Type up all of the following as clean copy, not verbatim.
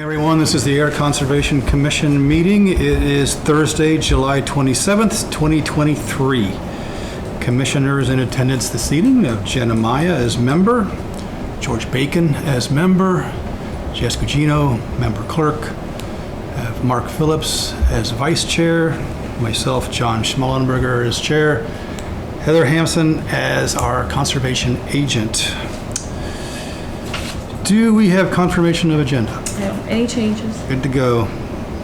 Everyone, this is the Air Conservation Commission meeting. It is Thursday, July 27th, 2023. Commissioners in attendance this evening. We have Jenna Maya as member, George Bacon as member, Jess Gugino, member clerk, I have Mark Phillips as vice chair, myself, John Schmallenberger as chair, Heather Hampson as our conservation agent. Do we have confirmation of agenda? No. Any changes? Good to go.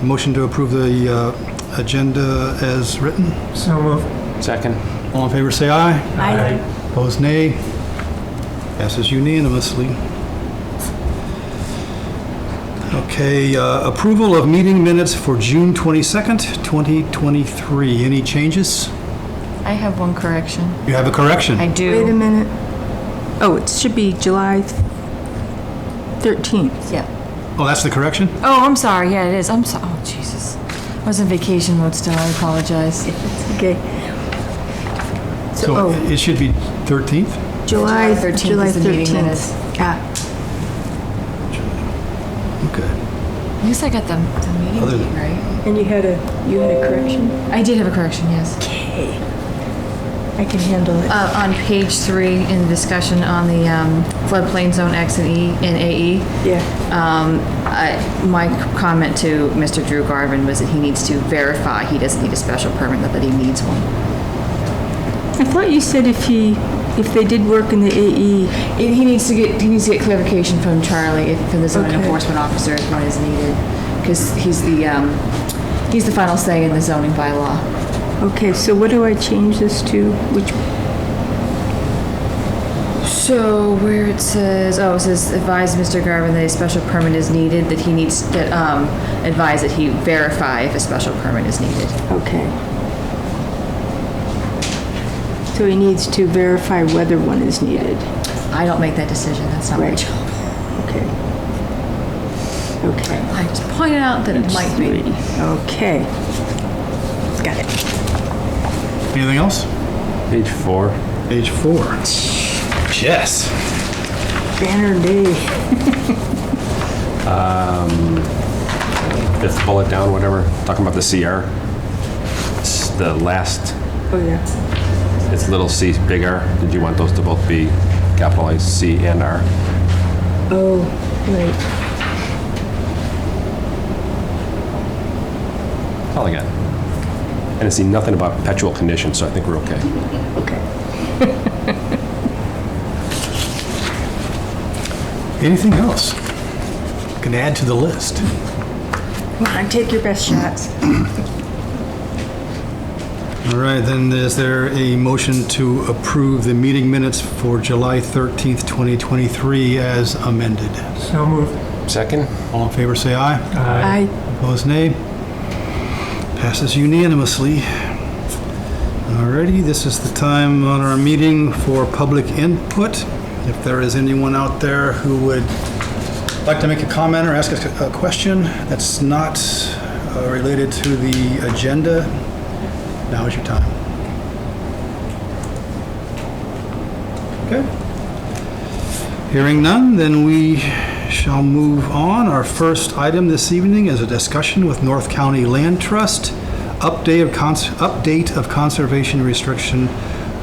Motion to approve the agenda as written. So moved. Second. All in favor say aye. Aye. Opposed nay. Passes unanimously. Okay, approval of meeting minutes for June 22nd, 2023. Any changes? I have one correction. You have a correction? I do. Wait a minute. Oh, it should be July 13th. Yeah. Oh, that's the correction? Oh, I'm sorry. Yeah, it is. I'm sorry. Oh, Jesus. I was in vacation mode still. I apologize. Okay. So it should be 13th? July 13th July is the meeting 13th. minutes. Okay. At least I got the meeting Other date than- right. And you had a correction? I did have a correction, yes. Okay. I can handle it. On page 3 in the discussion on the floodplain zone X and E and AE, Yeah. my comment to Mr. Drew Garvin was that he needs to verify he doesn't need a special permit, not that he needs one. I thought you said if they did work in the AE. He needs to get clarification from Charlie, from the zoning Okay. enforcement officer, if one is needed, because he's the final say in the zoning bylaw. Okay, so what do I change this to? Which? So where it says advise Mr. Garvin that a special permit is needed, that he needs to advise that he verify if a special permit is needed. Okay. So he needs to verify whether one is needed. I don't make that decision. That's not my Right. job. Okay. Okay. I just pointed out that it might be. Okay. Got it. Anything else? Page 4. Page 4. Jess. Banner day. Fifth bullet down, whatever. Talking about the CR. It's the last, Oh, yeah. it's little c, big R. Did you want those to both be capitalized C and R? Oh, right. That's all I got. And I see nothing about perpetual conditions, so I think we're okay. Okay. Anything else? Can add to the list. Come on, take your best shots. All right, then is there a motion to approve the meeting minutes for July 13th, 2023 as amended? So moved. Second? All in favor say aye. I Opposed nay. Passes unanimously. Alrighty, this is the time on our meeting for public input. If there is anyone out there who would like to make a comment or ask a question that's not related to the agenda, now is your time. Okay. Hearing none, then we shall move on. Our first item this evening is a discussion with North County Land Trust, update of conservation restriction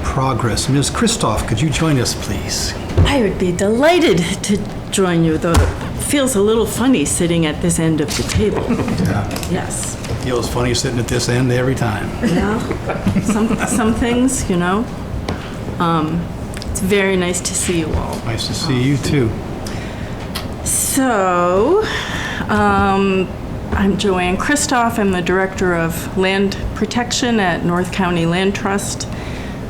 progress. Ms. Christoph, could you join us, please? I would be delighted to join you, though it feels a little funny sitting at this end of the table. Yeah. Yes. Feels funny sitting at this end every time. Yeah. Some things, you know. It's very nice to see you all. Nice to see you, too. So, I'm Joanne Christoph. I'm the Director of Land Protection at North County Land Trust,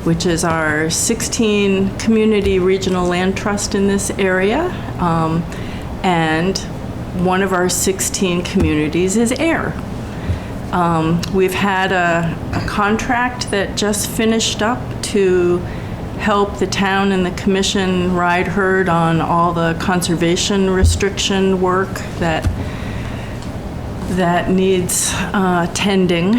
which is our 16 community regional land trust in this area. And one of our 16 communities is Ayer. We've had a contract that just finished up to help the town and the commission ride herd on all the conservation restriction work that needs tending.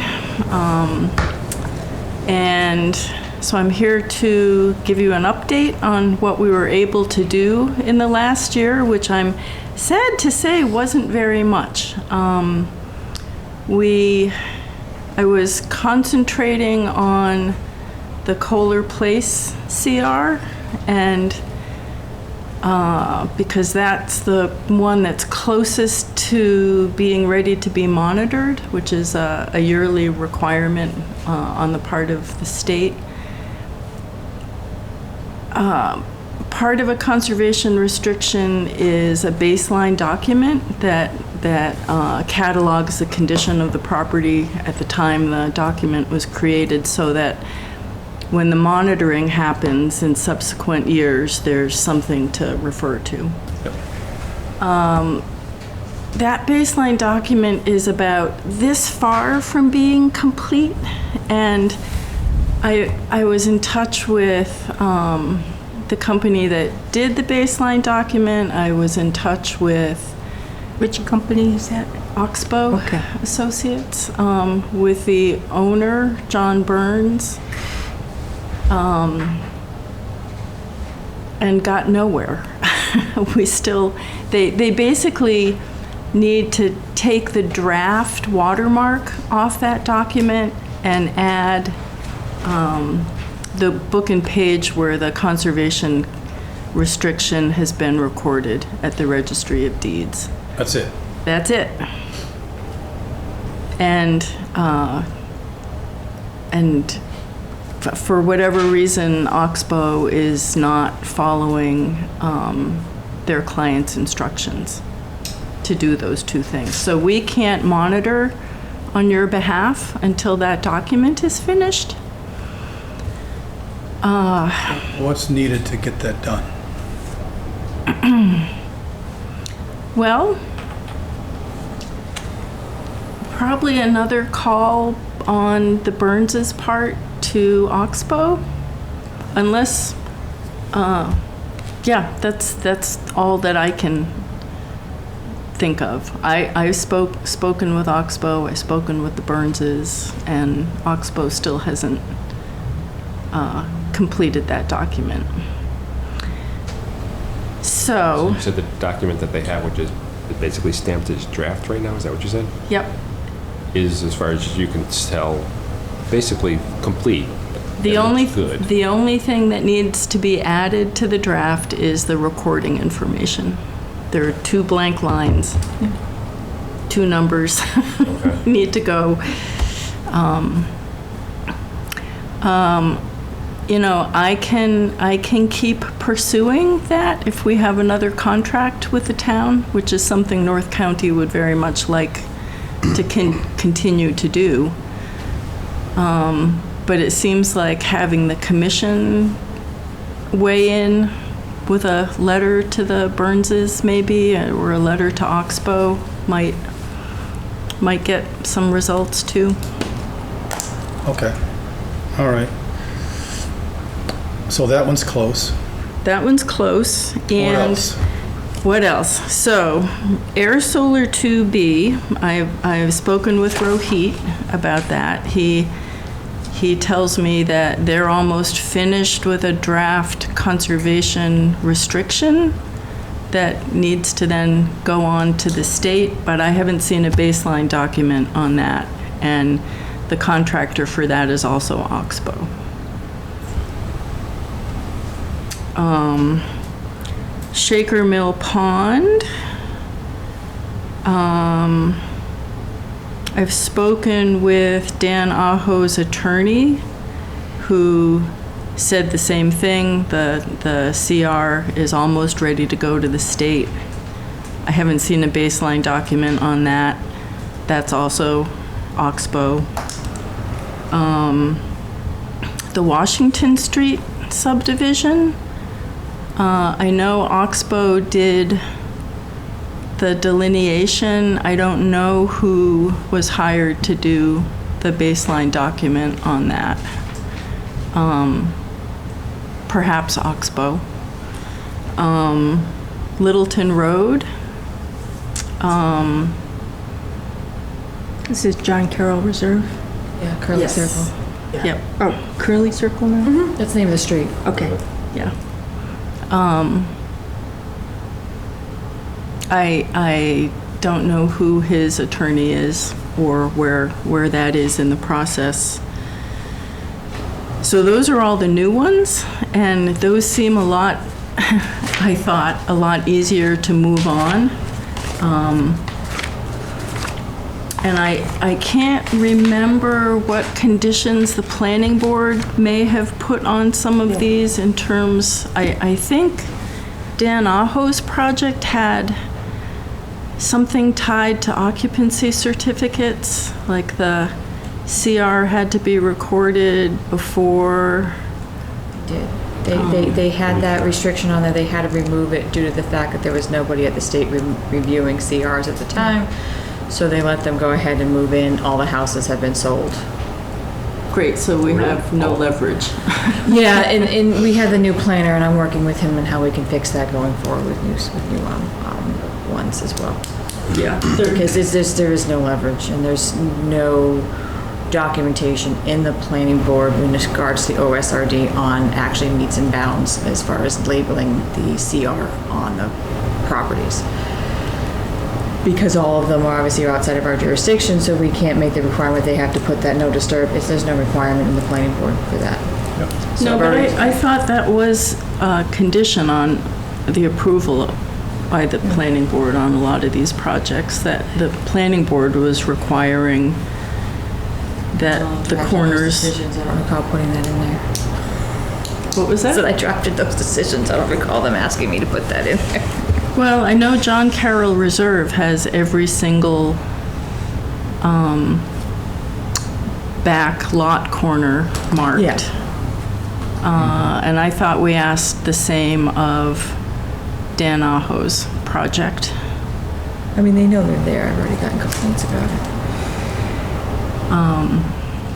And so I'm here to give you an update on what we were able to do in the last year, which I'm sad to say, wasn't very much. I was concentrating on the Kohler Place CR, and because that's the one that's closest to being ready to be monitored, which is a yearly requirement on the part of the state. Part of a conservation restriction is a baseline document that catalogs the condition of the property at the time the document was created, so that when the monitoring happens in subsequent years, there's something to refer to. Yep. That baseline document is about this far from being complete, and I was in touch with the company that did the baseline document. I was in touch with Which company is that? Oxbow Okay. Associates, with the owner, John Burns, and got nowhere. They basically need to take the draft watermark off that document and add the book and page where the conservation restriction has been recorded at the Registry of Deeds. That's it. That's it. And for whatever reason, Oxbow is not following their client's instructions to do those two things. So we can't monitor on your behalf until that document is finished. What's needed to get that done? Well, probably another call on the Burns's part to Oxbow, unless, that's all that I can think of. I've spoken with Oxbow, I've spoken with the Burnses, and Oxbow still hasn't completed that document. So, You said the document that they have, which is basically stamped as draft right now, is that what you said? yep. Is, as far as you can tell, basically complete. The It only, looks good. the only thing that needs to be added to the draft is the recording information. There are 2 blank lines, 2 numbers need to go. I can keep pursuing that if we have another contract with the town, which is something North County would very much like to continue to do. But it seems like having the commission weigh in with a letter to the Burnses maybe, or a letter to Oxbow might get some results too. Okay. All right. So that one's close. That one's close. What And else? what else? So, Air Solar 2B, I've spoken with Rohit about that. He tells me that they're almost finished with a draft conservation restriction that needs to then go on to the state, but I haven't seen a baseline document on that. And the contractor for that is also Oxbow. Shaker Mill Pond. I've spoken with Dan Aho's attorney, who said the same thing. The CR is almost ready to go to the state. I haven't seen a baseline document on that. That's also Oxbow. The Washington Street subdivision. I know Oxbow did the delineation. I don't know who was hired to do the baseline document on that. Perhaps Oxbow. Littleton Road. This is John Carroll Reserve. Yeah, Curly Yes. Circle. Yep, Oh, Curly Circle now? That's the name of the street. Okay. yeah. I don't know who his attorney is or where that is in the process. So those are all the new ones, and those seem a lot, I thought, a lot easier to move on. And I can't remember what conditions the planning board may have put on some of these in terms, I think Dan Aho's project had something tied to occupancy certificates, like the CR had to be recorded before. They had that restriction on there. They had to remove it due to the fact that there was nobody at the state reviewing CRs at the time. So they let them go ahead and move in. All the houses have been sold. Great, so we have no leverage. Yeah, and we had the new planner, and I'm working with him on how we can fix that going forward with new ones as well. Yeah. Because there is no leverage, and there's no documentation in the planning board in regards to the OSRD on actually meets and bounds as far as labeling the CR on the properties. Because all of them are obviously outside of our jurisdiction, so we can't make the requirement they have to put that no disturb. There's no requirement in the planning board for that. Yep. So No, I've but already- I thought that was a condition on the approval by the planning board on a lot of these projects, that the planning board was requiring that the Drafted those corners. decisions. I don't recall putting that in there. What was So that? I drafted those decisions. I don't recall them asking me to put that in there. Well, I know John Carroll Reserve has every single back lot corner marked. Yeah. And I thought we asked the same of Dan Aho's project. I mean, they know they're there. I've already gotten complaints about it.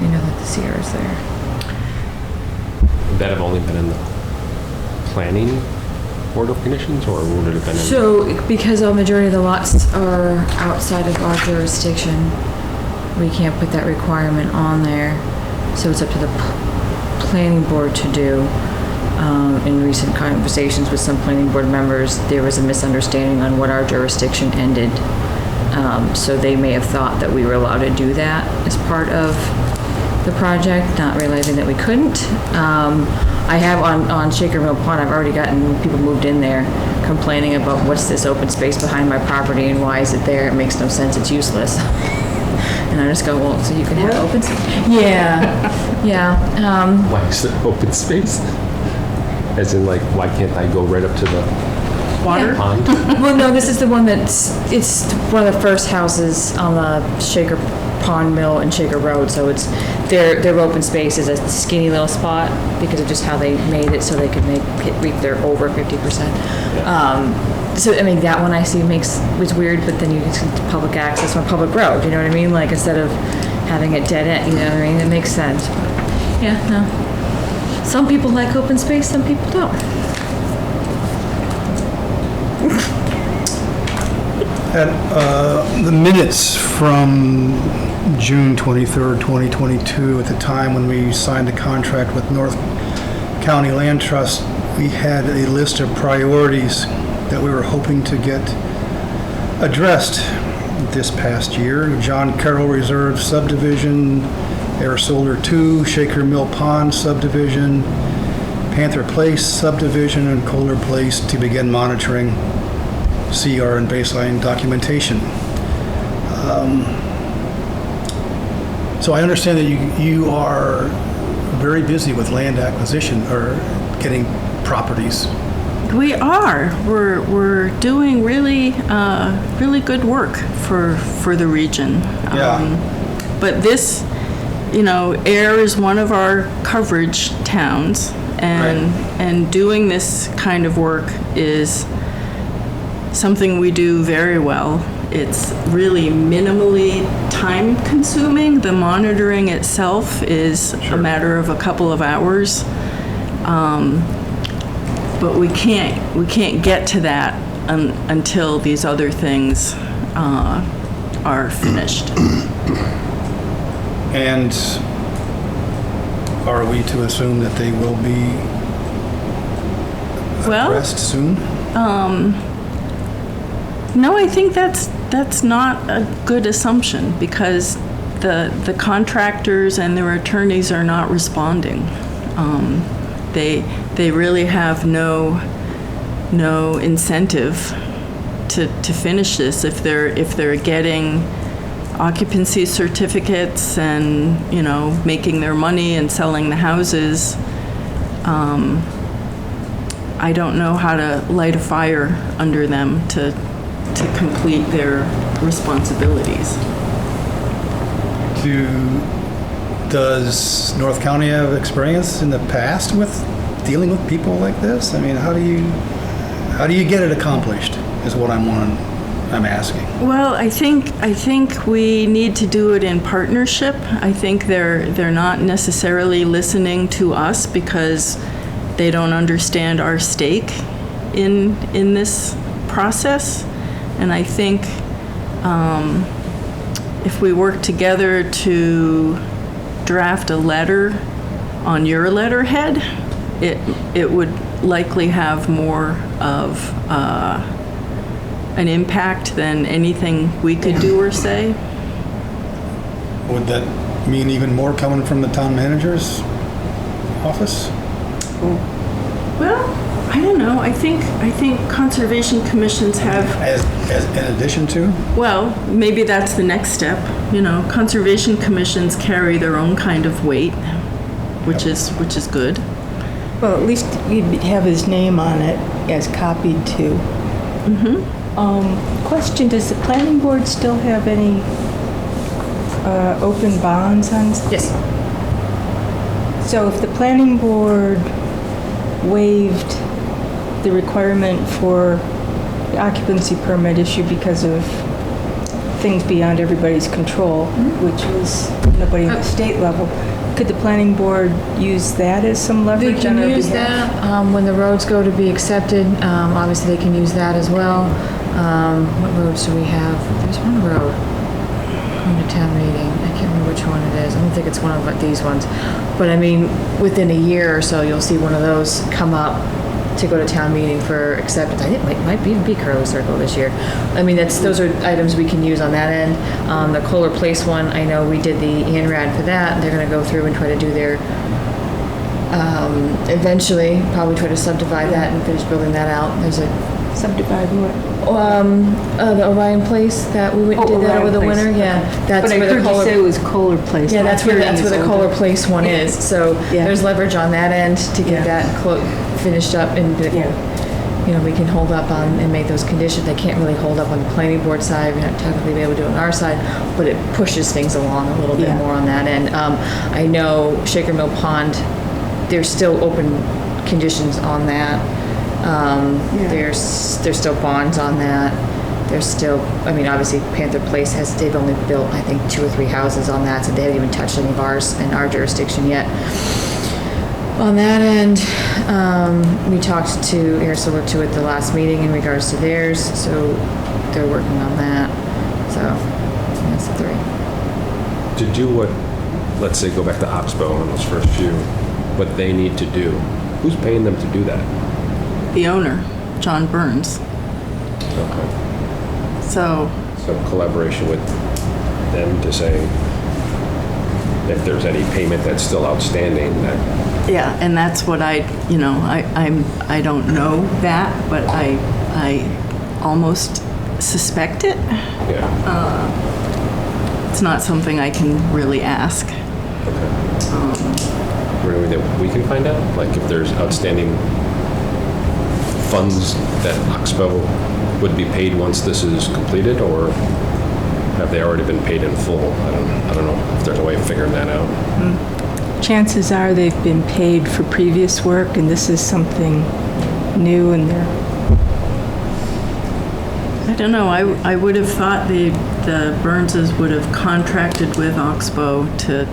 They know that the CR is there. Would that have only been in the planning board of conditions, or would it have been in? So, because a majority of the lots are outside of our jurisdiction, we can't put that requirement on there. So it's up to the planning board to do. In recent conversations with some planning board members, there was a misunderstanding on what our jurisdiction ended. So they may have thought that we were allowed to do that as part of the project, not realizing that we couldn't. I have on Shaker Mill Pond, I've already gotten people moved in there complaining about what's this open space behind my property and why is it there? It makes no sense, it's useless. And I just go, well, so you can have open space? Yeah, yeah. Why is it open space? As in, like, why can't I go right up to the Water? pond? Well, no, this is the one it's one of the first houses on the Shaker Pond Mill and Shaker Road, so it's, their open space is a skinny little spot because of just how they made it so they could reach their over 50%. So, I mean, that one I see was weird, but then you get public access on a public road, you know what I mean? Like, instead of having it dead end, you know what I mean? It makes sense. Yeah, no. Some people like open space, some people don't. At the minutes from June 23rd, 2022, at the time when we signed the contract with North County Land Trust, we had a list of priorities that we were hoping to get addressed this past year. John Carroll Reserve subdivision, Air Solar 2, Shaker Mill Pond subdivision, Panther Place subdivision, and Kohler Place to begin monitoring CR and baseline documentation. So I understand that you are very busy with land acquisition or getting properties. We are. We're doing really good work for the region. Yeah. But this, Ayer is one of our coverage towns, and doing this kind of work is something we do very well. It's really minimally time consuming. The monitoring itself is a matter of a couple of hours. But we can't get to that until these other things are finished. And are we to assume that they will be Well, addressed soon? No, I think that's not a good assumption, because the contractors and their attorneys are not responding. They really have no incentive to finish this if they're getting occupancy certificates and, you know, making their money and selling the houses. I don't know how to light a fire under them to complete their responsibilities. Does North County have experience in the past with dealing with people like this? I mean, how do you get it accomplished is what I'm asking. Well, I think we need to do it in partnership. I think they're not necessarily listening to us because they don't understand our stake in this process. And I think if we work together to draft a letter on your letterhead, it would likely have more of an impact than anything we could do or say. Would that mean even more coming from the town manager's office? Well, I don't know. I think conservation commissions have. As in addition to? Well, maybe that's the next step. You know, conservation commissions carry their own kind of weight, which is good. Well, at least you'd have his name on it as copied too. Mm-hmm. Question, does the planning board still have any open bonds on? Yes. So if the planning board waived the requirement for the occupancy permit issue because of things beyond everybody's control, which was nobody at the state level, could the planning board use that as some They leverage on can our use behalf? that when the roads go to be accepted. Obviously, they can use that as well. What roads do we have? There's one road going to town meeting. I can't remember which one it is. I don't think it's one of these ones. But I mean, within a year or so, you'll see one of those come up to go to town meeting for acceptance. I think it might even be Curly Circle this year. I mean, those are items we can use on that end. The Kohler Place one, I know we did the ANRAD for that. They're going to go through and try to do their, eventually, probably try to subdivide that and finish building that out. There's a Subdivide what? the Orion Place that we went and did that over the Orion Place. winter. Yeah, that's But I where the heard you Kohler. say it was Kohler Place. Yeah, My that's where hearing the is Kohler older. Place one is. So Yeah. there's leverage on that end to get Yeah. that finished up and you know, we can hold up on and make those conditions. They can't really hold up on the planning board side. We're not technically be able to do it on our side, but it pushes things along a little bit Yeah. more on that end. I know Shaker Mill Pond, there's still open conditions on that. There's still bonds on that. There's still, I mean, obviously Panther Place they've only built, I think, 2 or 3 houses on that, so they haven't even touched any of ours in our jurisdiction yet. On that end, we talked to Air Solar 2 at the last meeting in regards to theirs, so they're working on that. So that's the 3. To do what, let's say, go back to Oxbow on those first few, what they need to do, who's paying them to do that? The owner, John Burns. Okay. So, Collaboration with them to say if there's any payment that's still outstanding, that, yeah, and that's what I don't know that, but I almost suspect it. yeah. It's not something I can really ask. Really that we can find out? Like if there's outstanding funds that Oxbow would be paid once this is completed, or have they already been paid in full? I don't know if there's a way of figuring that out. Chances are they've been paid for previous work, and this is something new, and they're... I don't know. I would have thought the Burnses would have contracted with Oxbow to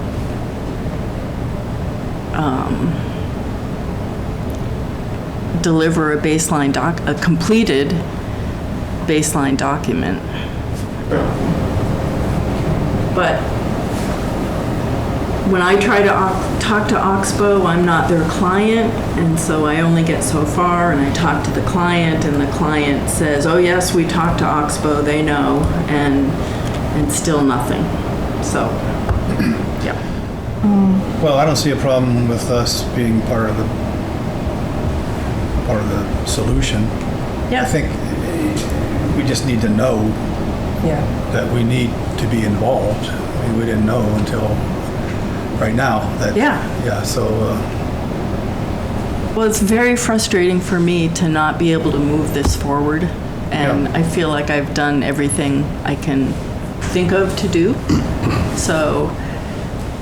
deliver a completed baseline document. But when I try to talk to Oxbow, I'm not their client, and so I only get so far, and I talk to the client, and the client says, oh yes, we talked to Oxbow, they know, and still nothing. So, yeah. Well, I don't see a problem with us being part of the solution. Yeah. I think we just need to know Yeah. that we need to be involved. I mean, we didn't know until right now that. Yeah. Yeah, so, Well, it's very frustrating for me to not be able to move this forward, and Yeah. I feel like I've done everything I can think of to do. So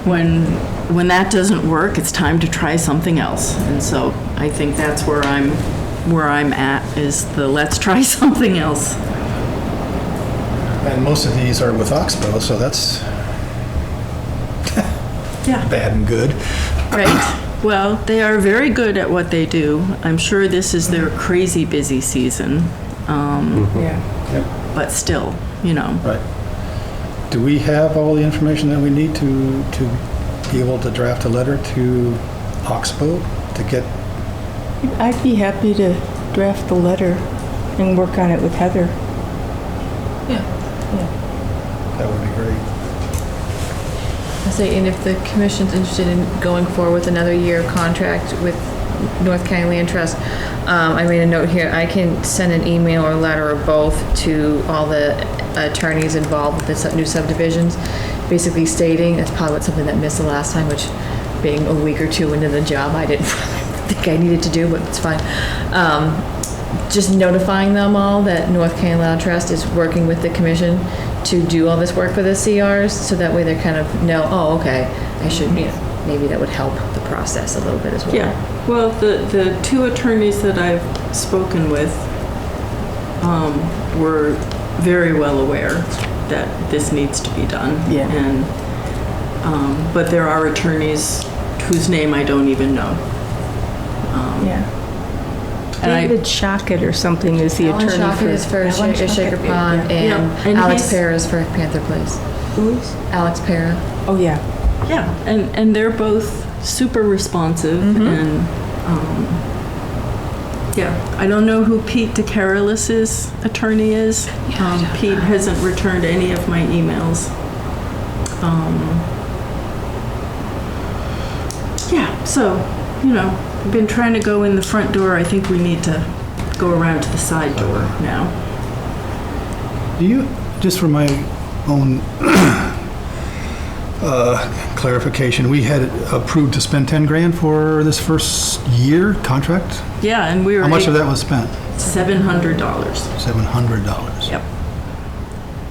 when that doesn't work, it's time to try something else. And so I think that's where I'm at, is the let's try something else. and most of these are with Oxbow, so that's Yeah. bad and good. Right. Well, they are very good at what they do. I'm sure this is their crazy busy season, Yeah. but still, you know. Right. Do we have all the information that we need to be able to draft a letter to Oxbow to get, I'd be happy to draft the letter and work on it with Heather. Yeah. that would be great. I say, and if the commission's interested in going forward with another year contract with North County Land Trust, I made a note here, I can send an email or letter or both to all the attorneys involved with the new subdivisions, basically stating, that's probably something that missed the last time, which being a week or two into the job, I didn't think I needed to do, but it's fine. Just notifying them all that North County Land Trust is working with the commission to do all this work for the CRs, so that way they kind of know, oh, okay, I should, maybe that would help the process a little bit as well. Yeah, well, the two attorneys that I've spoken with were very well aware that this needs to be done. Yeah. And, but there are attorneys whose name I don't even know. Yeah. And I- David Shockett or something is the Alan attorney Shockett is for Alan Shaker Shockett, Pond, yeah. Yeah, and and Alex he's- Para is for Panther Place. Who is? Alex Para. Oh, yeah. Yeah, and they're both super responsive, and, yeah, I don't know who Pete DeCarolis's attorney is. Pete hasn't returned any of my emails. Yeah, so, you know, I've been trying to go in the front door. I think we need to go around to the side door now. Do you, just for my own clarification, we had approved to spend 10 grand for this first year contract? Yeah, and we were How much of that was spent? $700. $700. Yep.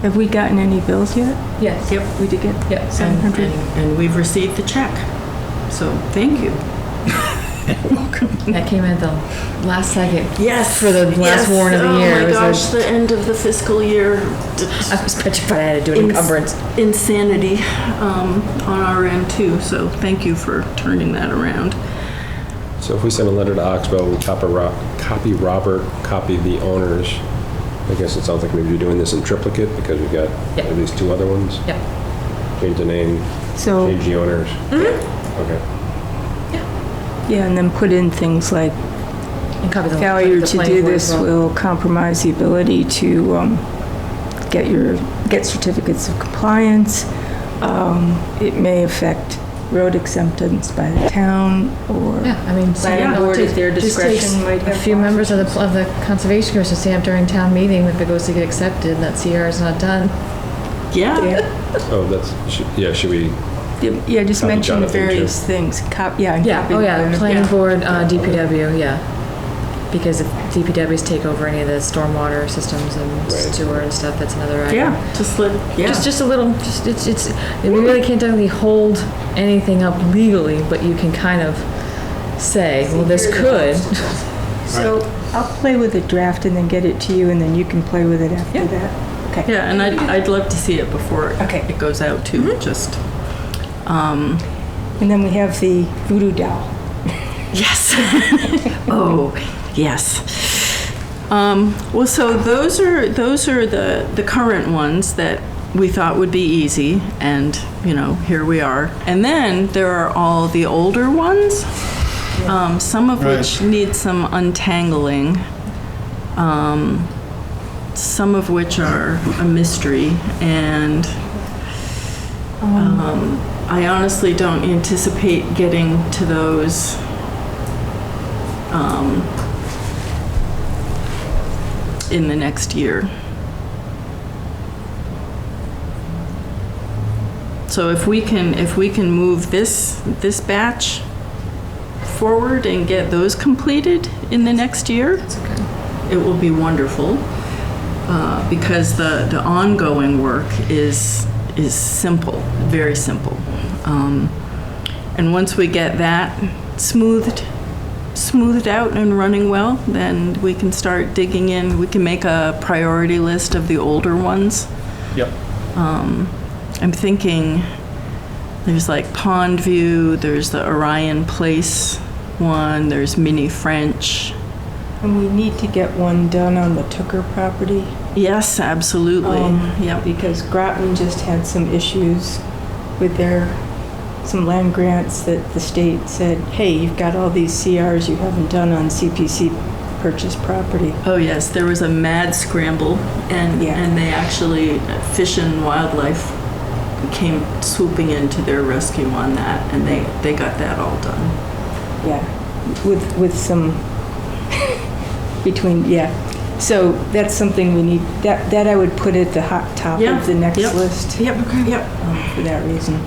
Have we gotten any bills yet? Yes. Yep, we did get Yep. 700. and we've received the check. So thank you. That came in at the last second. Yes. For the last warrant of the year. Oh It my was gosh, the end of the fiscal year. I was petrified I had to do an encumbrance. Insanity on our end too. So thank you for turning that around. So if we send a letter to Oxbow, we copy Robert, copy the owners, I guess it sounds like maybe you're doing this in triplicate because we've got Yep. at least two other ones. Yep. Change the name, So, change the owners. Okay. yeah, and then put in things like And copy the failure the to planning do board this as well. will compromise the ability to get certificates of compliance. It may affect road acceptance by the town, or Yeah, I mean, so planning yeah, board it at their just takes discretion might a have few members of the Conservation Commission say during town meeting, if it goes to get accepted, that CR is not done. Yeah. Yeah, Oh, should we, yeah, just Copy mention Jonathan, too. various things. Yeah, and Yeah, copy oh yeah, the- planning yeah. board, DPW, yeah. Because if DPWs take over any of the stormwater systems and Right. sewer and stuff, that's another item. Yeah. Just let. Yeah. Just a little, it's, we really can't technically hold anything up legally, but you can kind of say, well, this could. So I'll play with the draft and then get it to you, and then you can play with it after Yeah. that. Okay. Yeah, and I'd love to see it before Okay. it goes out too. Just. And then we have the voodoo doll. Yes. Oh, yes. Well, so those are the current ones that we thought would be easy, and, here we are. And then there are all the older ones, some of which Right. need some untangling, some of which are a mystery, and I honestly don't anticipate getting to those in the next year. So if we can move this batch forward and get those completed in the next year, it will be wonderful, because the ongoing work is simple, very simple. And once we get that smoothed out and running well, then we can start digging in. We can make a priority list of the older ones. Yep. I'm thinking there's like Pond View, there's the Orion Place one, there's Mini French. And we need to get one done on the Tooker property. Yes, absolutely. Yep. Because Groton just had some issues with some land grants that the state said, hey, you've got all these CRs you haven't done on CPC purchased property. Oh yes, there was a mad scramble, and they actually, Fish and Wildlife came swooping into their rescue on that, and they got that all done. Yeah, with some So that's something we need, that I would put at the hot top of the next list. Yep. For that reason.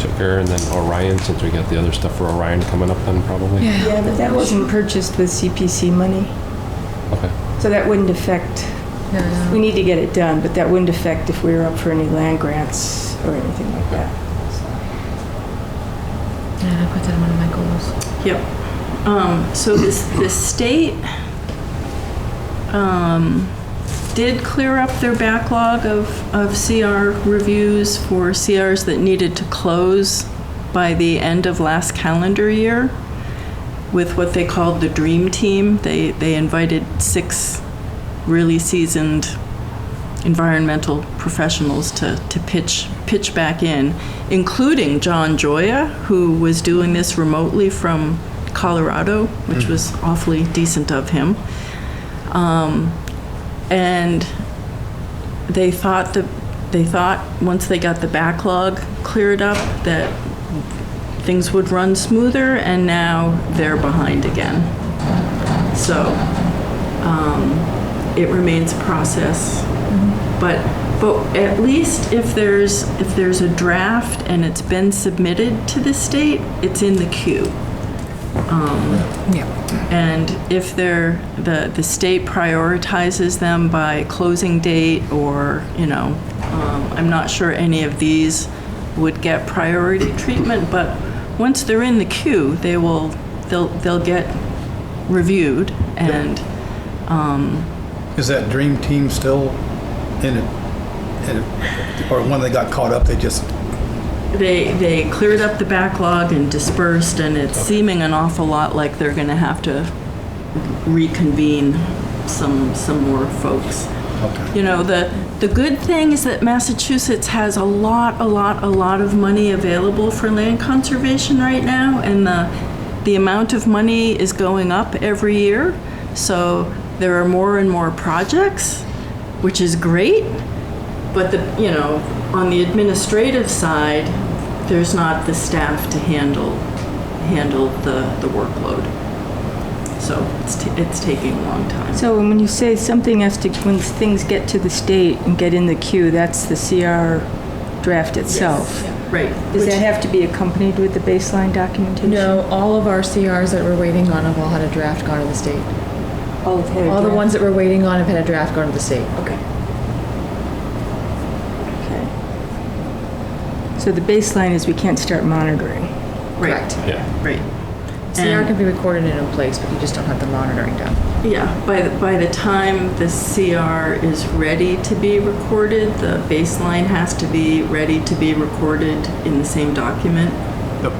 Tooker and then Orion, since we got the other stuff for Orion coming up then probably. Yeah, but that wasn't purchased with CPC money, Okay. so that wouldn't affect, we need to get it done, but that wouldn't affect if we were up for any land grants or anything like that. Yeah, I put that in one of my goals. Yep. So the state did clear up their backlog of CR reviews for CRs that needed to close by the end of last calendar year with what they called the Dream Team. They invited 6 really seasoned environmental professionals to pitch back in, including John Joya, who was doing this remotely from Colorado, which was awfully decent of him. And they thought once they got the backlog cleared up that things would run smoother, and now they're behind again. So it remains a process. But at least if there's a draft and it's been submitted to the state, it's in the queue. And if the state prioritizes them by closing date, or I'm not sure any of these would get priority treatment, but once they're in the queue, they'll get reviewed. And Is that Dream Team still in it? Or when they got caught up, they just... They cleared up the backlog and dispersed, and it's seeming an awful lot like they're going to have to reconvene some more folks. Okay. The good thing is that Massachusetts has a lot of money available for land conservation right now, and the amount of money is going up every year. So there are more and more projects, which is great. But on the administrative side, there's not the staff to handle the workload. So it's taking a long time. So when you say something when things get to the state and get in the queue, that's the CR draft itself. Yes. Right. Does that have to be accompanied with the baseline documentation? No, all of our CRs that we're waiting on have all had a draft gone to the state. All the ones that we're waiting on have had a draft go to the state. Okay. So the baseline is we can't start monitoring. Right. Correct. Yeah. Right. CR can be recorded and in place, but you just don't have the monitoring done. Yeah, by the time the CR is ready to be recorded, the baseline has to be ready to be recorded in the same document. Yep.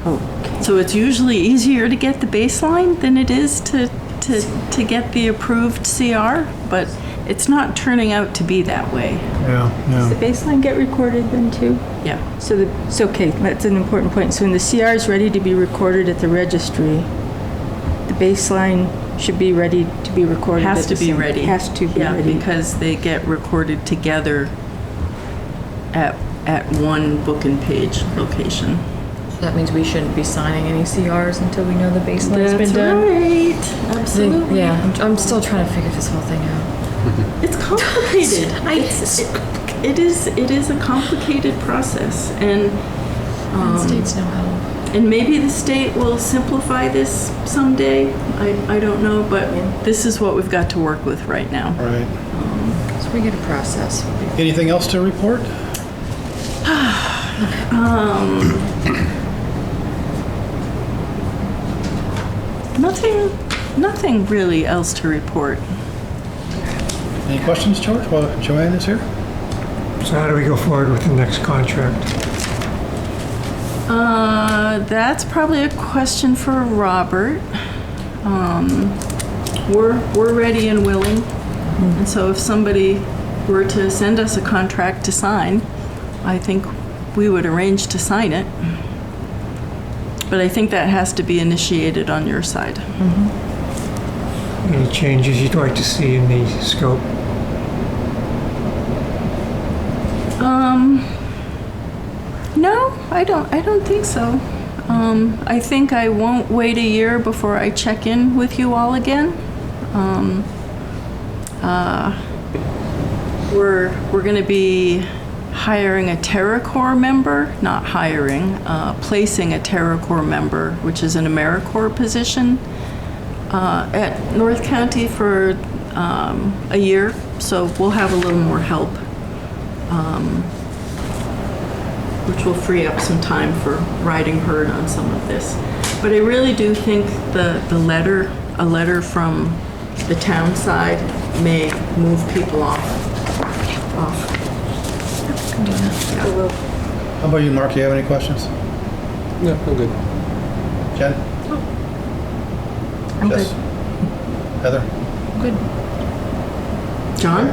Okay. So it's usually easier to get the baseline than it is to get the approved CR, but it's not turning out to be that way. Yeah, Does the baseline get recorded then too? Yeah. So okay, that's an important point. So when the CR is ready to be recorded at the registry, the baseline should be ready to be recorded. Has at to the be same- ready. Has to be Yeah, ready. because they get recorded together at one book and page location. That means we shouldn't be signing any CRs until we know the baseline's been done. right. Absolutely. Yeah, I'm still trying to figure this whole thing out. It's complicated. It is a complicated process, and States know how. and maybe the state will simplify this someday. I don't know, but this is what we've got to work with right now. right. So we get a process. Anything else to report? Nothing really else to report. Any questions, George, while Joanne is here? So how do we go forward with the next contract? That's probably a question for Robert. We're ready and willing, and so if somebody were to send us a contract to sign, I think we would arrange to sign it. But I think that has to be initiated on your side. Any changes you'd like to see in the scope? No, I don't think so. I think I won't wait a year before I check in with you all again. We're going to be hiring a TerraCorps member, not hiring, placing a TerraCorps member, which is an AmeriCorps position, at North County for a year. So we'll have a little more help, which will free up some time for riding herd on some of this. But I really do think a letter from the town side may move people off. How about you, Mark? Do you have any questions? No, I'm good. Jen? I'm Jess? Heather? Good. John,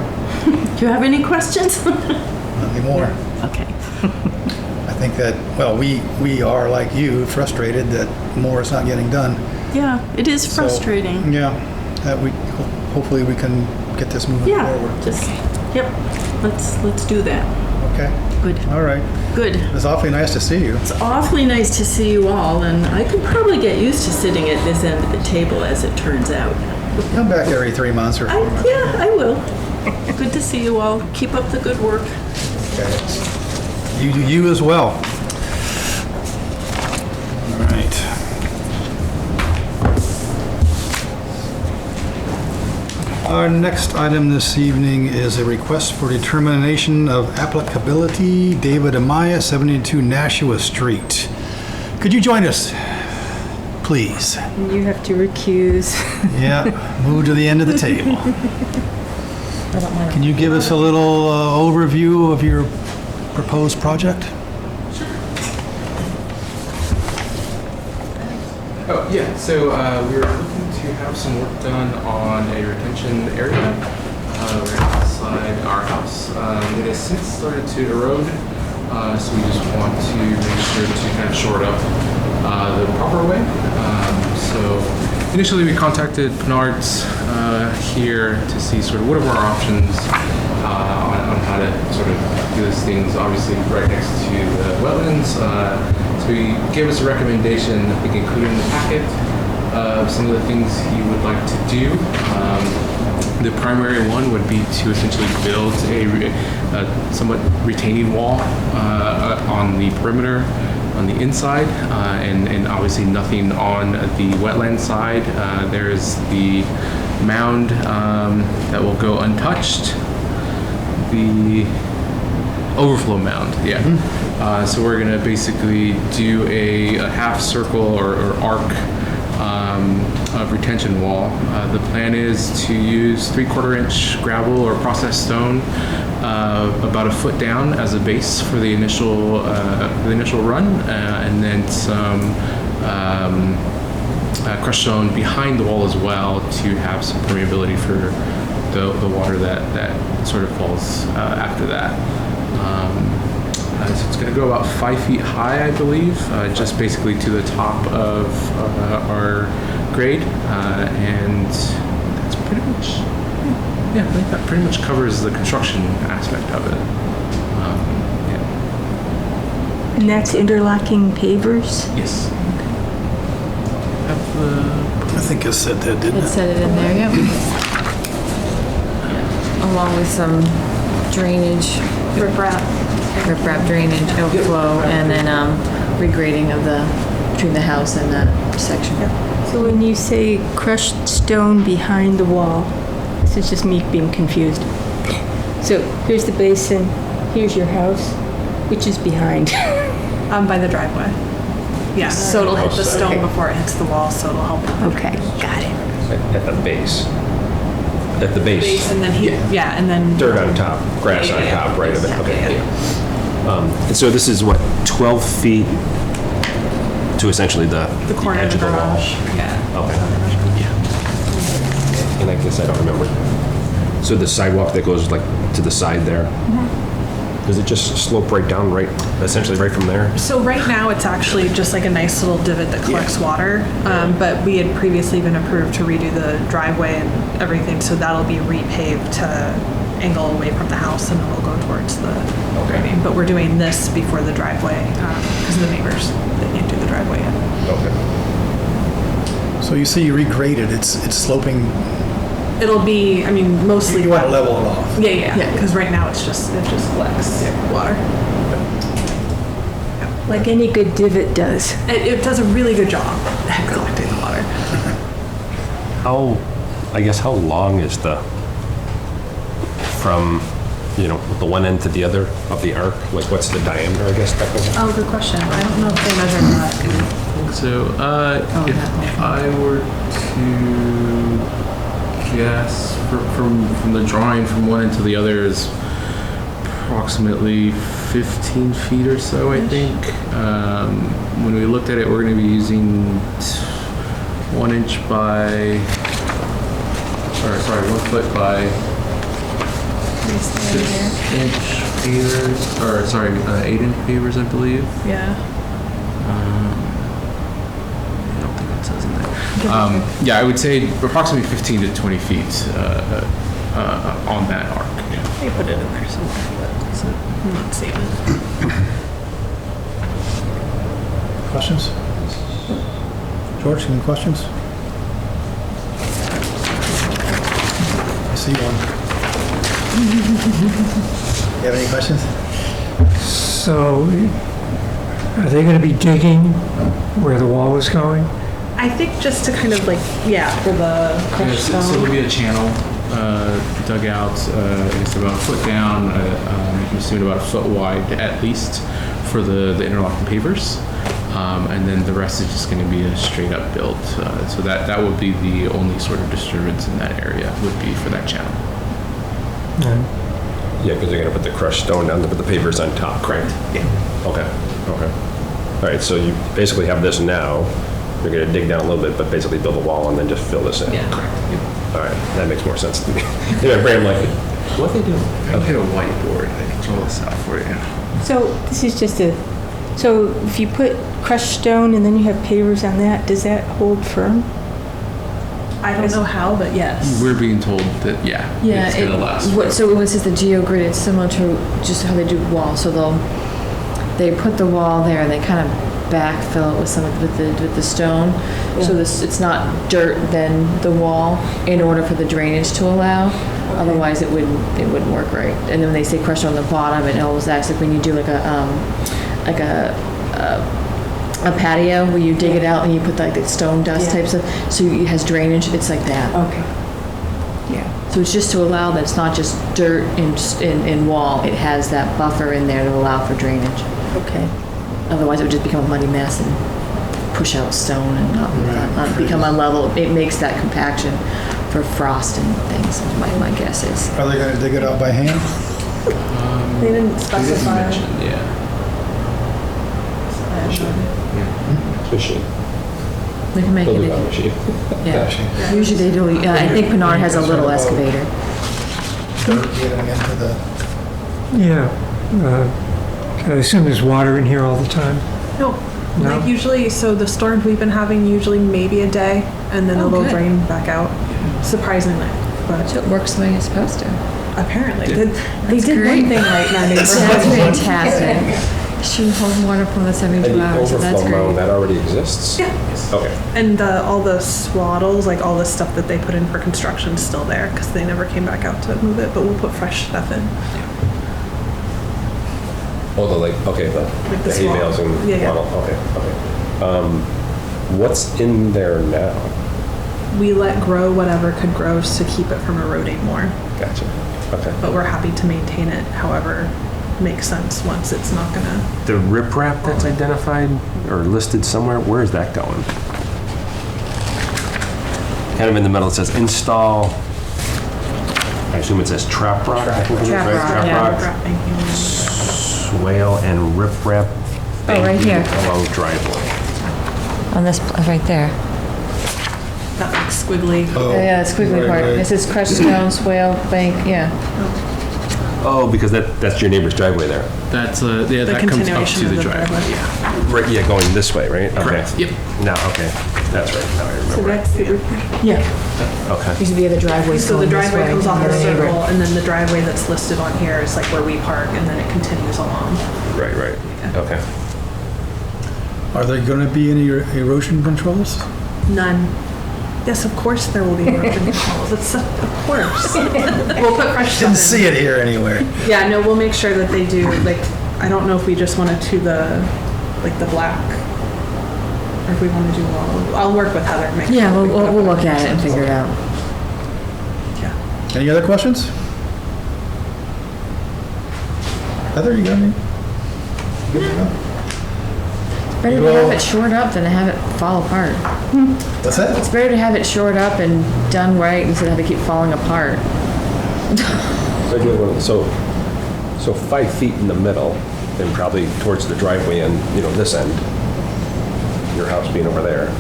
do you have any questions? Nothing more. Okay. I think that, well, we are, like you, frustrated that more is not getting done. Yeah, it is So, frustrating. Yeah, that hopefully we can get this moving Yeah, forward. yep, let's do that. Okay, Good, all right. good. It's awfully nice to see you. It's awfully nice to see you all, and I could probably get used to sitting at this end of the table as it turns out. Come back every 3 months or 4 months. Yeah, I will. Good to see you all. Keep up the good work. Okay. You as well. All right. Our next item this evening is a request for determination of applicability, David Amaya, 72 Nashua Street. Could you join us, please? You have to recuse. Yeah, move to the end of the table. I don't mind. Can you give us a little overview of your proposed project? Oh, yeah, so we're looking to have some work done on a retention area right outside our house. It has since started to erode, so we just want to make sure to kind of shore it up the proper way. So initially we contacted Penard's here to see sort of what are our options on how to sort of do these things, obviously right next to the wetlands. So he gave us a recommendation that we can include in the packet of some of the things he would like to do. The primary one would be to essentially build a somewhat retaining wall on the perimeter, on the inside, and obviously nothing on the wetland side. There's the mound that will go untouched. The overflow mound, yeah. So we're gonna basically do a half circle or arc of retention wall. The plan is to use 3/4 inch gravel or processed stone about a foot down as a base for the initial run, and then some crushed stone behind the wall as well to have some permeability for the water that sort of falls after that. So it's going to go about 5 feet high, I believe, just basically to the top of our grade, and that's pretty much, yeah, I think that pretty much covers the construction aspect of it. Yeah. And that's interlocking pavers? Yes. I think it said that, didn't It it? said it in there, yeah. Along with some drainage. Riprap drainage, overflow, and then regrading of between the house and that section. So when you say crushed stone behind the wall, this is just me being confused. So here's the basin, here's your house, which is behind. By the driveway. Yeah, so it'll hit the stone before it hits the wall, so it'll help. Okay, got it. At the base. At the base. Base and then and then Dirt on top, grass on top, right of it. Okay. And so this is what, 12 feet to essentially the corner edge of the the wall. garage. Yeah. Okay. Yeah. And I guess I don't remember. So the sidewalk that goes like to the side there, does it just slope right down, essentially right from there? So right now it's actually just like a nice little divot that collects water, but we had previously been approved to redo the driveway and everything, so that'll be repaved to angle away from the house and it'll go towards the grading. But we're doing this before the driveway because of the neighbors. They can't do the driveway yet. Okay. So you see you regraded, it's sloping, It'll be, I mean, mostly. you want to level it off. Yeah. Because right now it just collects water. Like any good divot does. It does a really good job at collecting the water. How long is from, the one end to the other of the arc? Like what's the diameter, I guess, technically? Oh, good question. I don't know if they measured that. So, if I were to guess from the drawing from one end to the other is approximately 15 feet or so, I think. When we looked at it, we're going to be using 1 inch by, 1 foot by 6-inch pavers, 8-inch pavers, I believe. Yeah. I don't think it says in there. Yeah, I would say approximately 15 to 20 feet on that arc. Yeah. They put it in there somewhere, but I'm not seeing it. Questions? George, any questions? I see one. You have any questions? So are they going to be digging where the wall is going? I think just to kind of like, for the crushed So stone. there'll be a channel dug out, I guess about a foot down, I'm assuming about a foot wide at least for the interlocking pavers. And then the rest is just going to be a straight up build. So that would be the only sort of disturbance in that area would be for that channel. Yeah, because they're going to put the crushed stone down, to put the pavers on top, correct? Yeah. Okay. All right, so you basically have this now. You're going to dig down a little bit, but basically build a wall and then just fill this in. Yeah, correct. Yeah. All right, that makes more sense to me. In my brain, I'm like, what they do? I'll get a whiteboard. I can draw this out for you. So this is just so if you put crushed stone and then you have pavers on that, does that hold firm? I don't know how, but yes. We're being told that, it's going to last. So when it says the geogrid, it's similar to just how they do walls. So they put the wall there and they kind of backfill it with the stone. Yeah. So it's not dirt then the wall in order for the drainage to allow. Okay. Otherwise it wouldn't work right. And then when they say crushed on the bottom, it almost acts like when you do like a patio where you dig it out and you put like the stone dust types of, so it has drainage. It's like that. Okay. Yeah. So it's just to allow that it's not just dirt in wall. It has that buffer in there to allow for drainage. Okay. Otherwise, it would just become a muddy mess and push out stone and not become unlevel. It makes that compaction for frost and things. My guess is. Are they going to dig it out by hand? They didn't They didn't specify. mention, Machine. We can make Build it. a machine. Yeah. Usually they do. I think Pinard has a little excavator. start getting into the, Yeah. I assume there's water in here all the time? No, No? like usually, so the storms we've been having usually maybe a day, and then Oh, it'll good. drain back out, surprisingly. But So it works the way it's supposed to. apparently, they That's did great. one thing right in our That's neighborhood. fantastic. Shouldn't hold water for us every And 2 the hours, so that's overflow mound, great. that already exists? Yeah, Okay. and all the swaddles, like all the stuff that they put in for construction, is still there because they never came back out to move it. But we'll put fresh stuff in. Oh, okay, the the hay swamp. bales and, Yeah, yeah. okay. What's in there now? We let grow whatever could grow to keep it from eroding more. Gotcha. Okay. But we're happy to maintain it however makes sense once it's not gonna. The riprap that's identified or listed somewhere, where is that going? Kind of in the middle, it says install, I assume it says trap rock. I think it is, Trap right? rock, Trap yeah. rock, Wrap banking. swale and riprap. Oh, right here. Along driveway. On this, right there. That like squiggly. oh. Yeah, the squiggly right, part. right. It says crushed stone, swale, bank, yeah. Oh, because that's your neighbor's driveway there. That's, The that comes up continuation to of the the driveway. driveway. Yeah. Right, yeah, going this way, right? Correct. Okay. Yep. Now, okay, that's right, now I So remember. that's the, Yeah. Okay. Used to be the driveway. So the driveway comes off the the neighbor. circle, and then the driveway that's listed on here is like where we park, and then it continues along. Right, okay. Are there going to be any erosion controls? None. Yes, of course there will be erosion controls. It's of course. We'll put fresh stuff in. Didn't see it here anywhere. Yeah, no, we'll make sure that they do, like, I don't know if we just want to do the black, or if we want to do all, I'll work with Heather. Make Yeah, sure we put we'll up look at it and figure it out. Yeah. Any other questions? Heather, you got any? Good to go. Better to have it shored up than to have it fall apart. What's that? It's better to have it shored up and done right instead of have it keep falling apart. So 5 feet in the middle, and probably towards the driveway and, this end, your house being over there.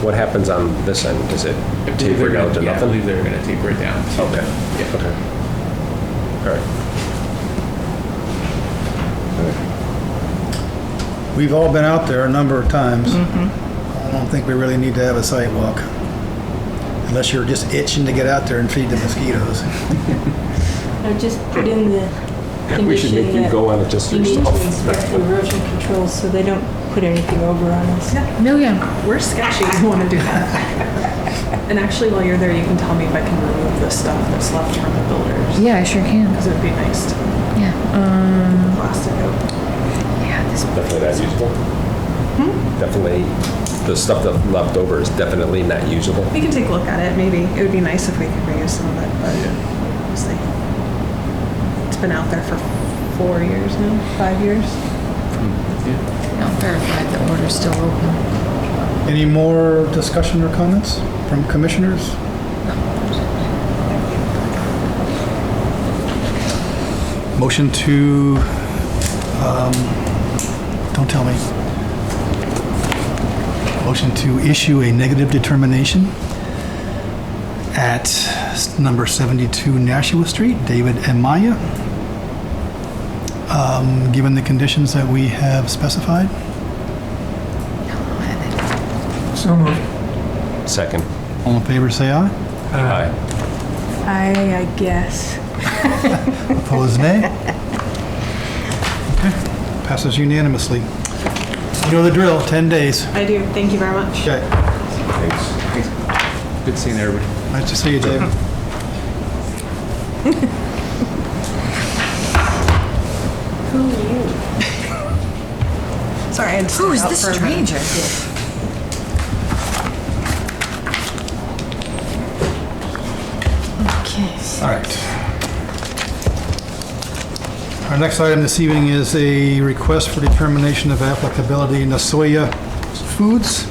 What happens on this end? Does it taper down to I nothing? believe they're gonna taper it down. Okay. Yeah. Okay. All right. We've all been out there a number of times. I don't think we really need to have a site walk. Unless you're just itching to get out there and feed the mosquitoes. I just put in the We should condition make you that go on it just for you need to yourself. inspect the erosion controls so they don't put anything over on us. No, yeah. We're sketchy, I want to do that. And actually, while you're there, you can tell me if I can remove the stuff that's left from the builders. Yeah, I sure can. Because it would be nice to Yeah. plastic out. Yeah, this. Definitely not usable? Definitely, the stuff that left over is definitely not usable. We can take a look at it, maybe. It would be nice if we could reuse some of it, but we'll see. It's been out there for 4 years now, 5 years. I'll verify the order's still open. Any more discussion or comments from commissioners? Motion to, don't tell me. Motion to issue a negative determination at number 72 Nashua Street, David and Maya, given the conditions that we have specified. So moved. Second. All in favor, say aye. Aye. I guess. Opposed, nay. Okay, passes unanimously. You know the drill, 10 days. I do, thank you very much. Okay, Thanks. Good seeing everybody. nice to see you, David. Who are you? Sorry, I had to Who is step out this for a minute. stranger? Okay. All right. Our next item this evening is a request for determination of applicability Nasoya Foods,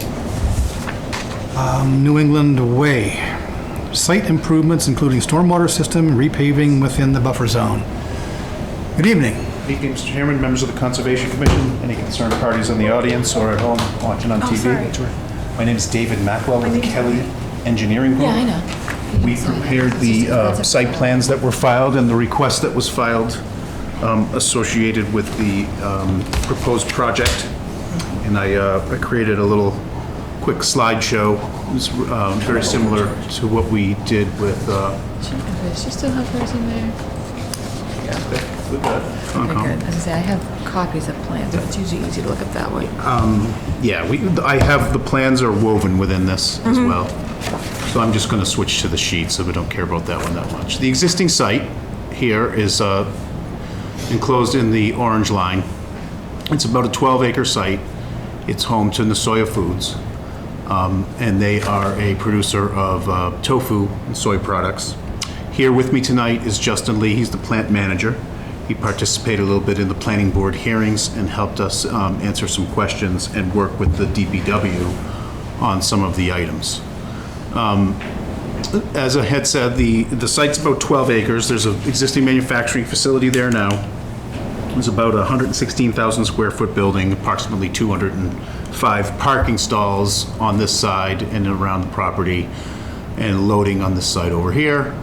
New England Way. Site improvements including stormwater system repaving within the buffer zone. Good evening. Evening, Mr. Chairman, members of the Conservation Commission, any concerned parties in the audience or at home watching on TV. sorry. My name is David Macwell with Kelly Engineering Group. Yeah, I know. We prepared the site plans that were filed and the request that was filed associated with the proposed project. And I created a little quick slideshow. It's very similar to what we did with Does she still have hers in there? Okay, good. As I say, I have copies of plans, so it's usually easy to look up that way. Yeah, I have the plans are woven within this as well. So I'm just going to switch to the sheet so we don't care about that one that much. The existing site here is enclosed in the orange line. It's about a 12-acre site. It's home to Nasoya Foods, and they are a producer of tofu and soy products. Here with me tonight is Justin Lee. He's the plant manager. He participated a little bit in the planning board hearings and helped us answer some questions and work with the DPW on some of the items. As I had said, the site's about 12 acres. There's an existing manufacturing facility there now. It's about a 116,000 square foot building, approximately 205 parking stalls on this side and around the property, and loading on this side over here.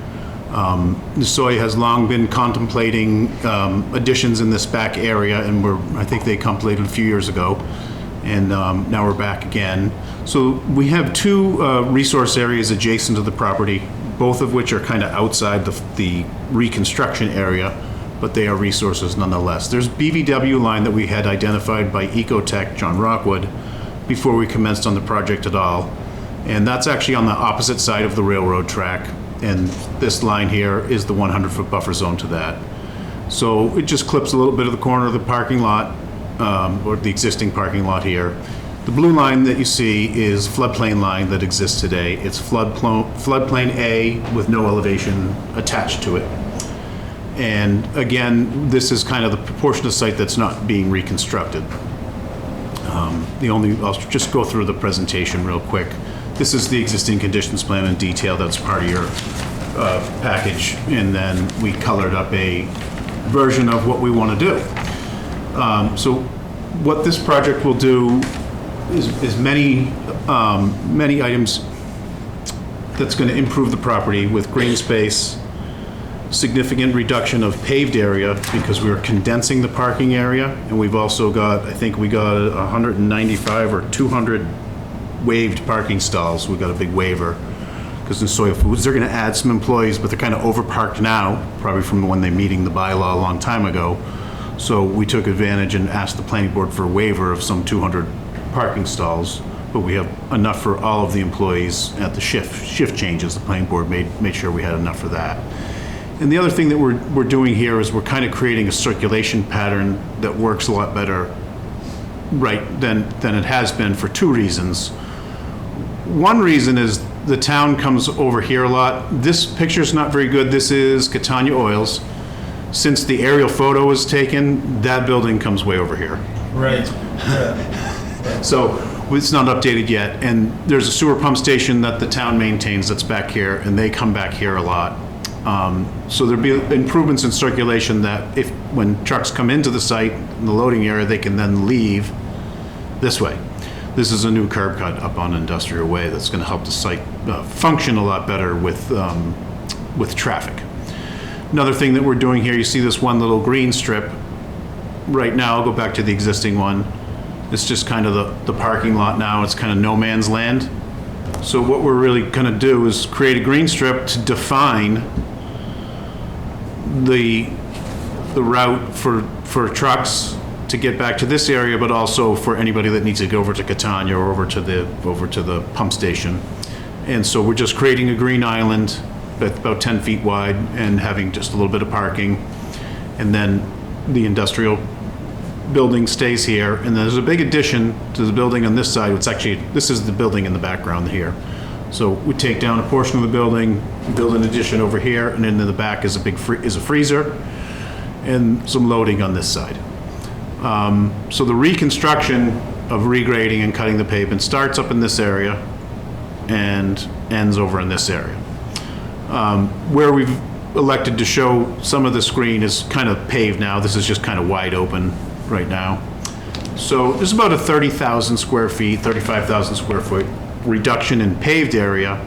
Nasoya has long been contemplating additions in this back area, and I think they contemplated a few years ago, and now we're back again. So we have two resource areas adjacent to the property, both of which are kind of outside the reconstruction area, but they are resources nonetheless. There's BVW line that we had identified by Ecotech, John Rockwood, before we commenced on the project at all, and that's actually on the opposite side of the railroad track. And this line here is the 100-foot buffer zone to that. So it just clips a little bit of the corner of the parking lot, or the existing parking lot here. The blue line that you see is floodplain line that exists today. It's floodplain A with no elevation attached to it. And again, this is kind of the portion of the site that's not being reconstructed. I'll just go through the presentation real quick. This is the existing conditions plan in detail. That's part of your package. And then we colored up a version of what we want to do. So what this project will do is many items that's going to improve the property with green space, significant reduction of paved area because we are condensing the parking area. And we've also got, I think we got 195 or 200 waived parking stalls. We've got a big waiver because in Nasoya Foods, they're going to add some employees, but they're kind of overparked now, probably from when they're meeting the bylaw a long time ago. So we took advantage and asked the planning board for a waiver of some 200 parking stalls, but we have enough for all of the employees at the shift changes. The planning board made sure we had enough for that. And the other thing that we're doing here is we're kind of creating a circulation pattern that works a lot better than it has been for two reasons. One reason is the town comes over here a lot. This picture's not very good. This is Catania Oils. Since the aerial photo was taken, that building comes way over here. Right. So it's not updated yet. And there's a sewer pump station that the town maintains that's back here, and they come back here a lot. So there'll be improvements in circulation that when trucks come into the site, in the loading area, they can then leave this way. This is a new curb cut up on Industrial Way that's going to help the site function a lot better with traffic. Another thing that we're doing here, you see this one little green strip. Right now, I'll go back to the existing one. It's just kind of the parking lot now. It's kind of no man's land. So what we're really going to do is create a green strip to define the route for trucks to get back to this area, but also for anybody that needs to go over to Catania or over to the pump station. And so we're just creating a green island that's about 10 feet wide and having just a little bit of parking. And then the industrial building stays here. And there's a big addition to the building on this side. This is the building in the background here. So we take down a portion of the building, build an addition over here, and then in the back is a freezer and some loading on this side. So the reconstruction of regrading and cutting the pavement starts up in this area and ends over in this area. Where we've elected to show some of the screen is kind of paved now. This is just kind of wide open right now. So there's about a 30,000 square feet, 35,000 square foot reduction in paved area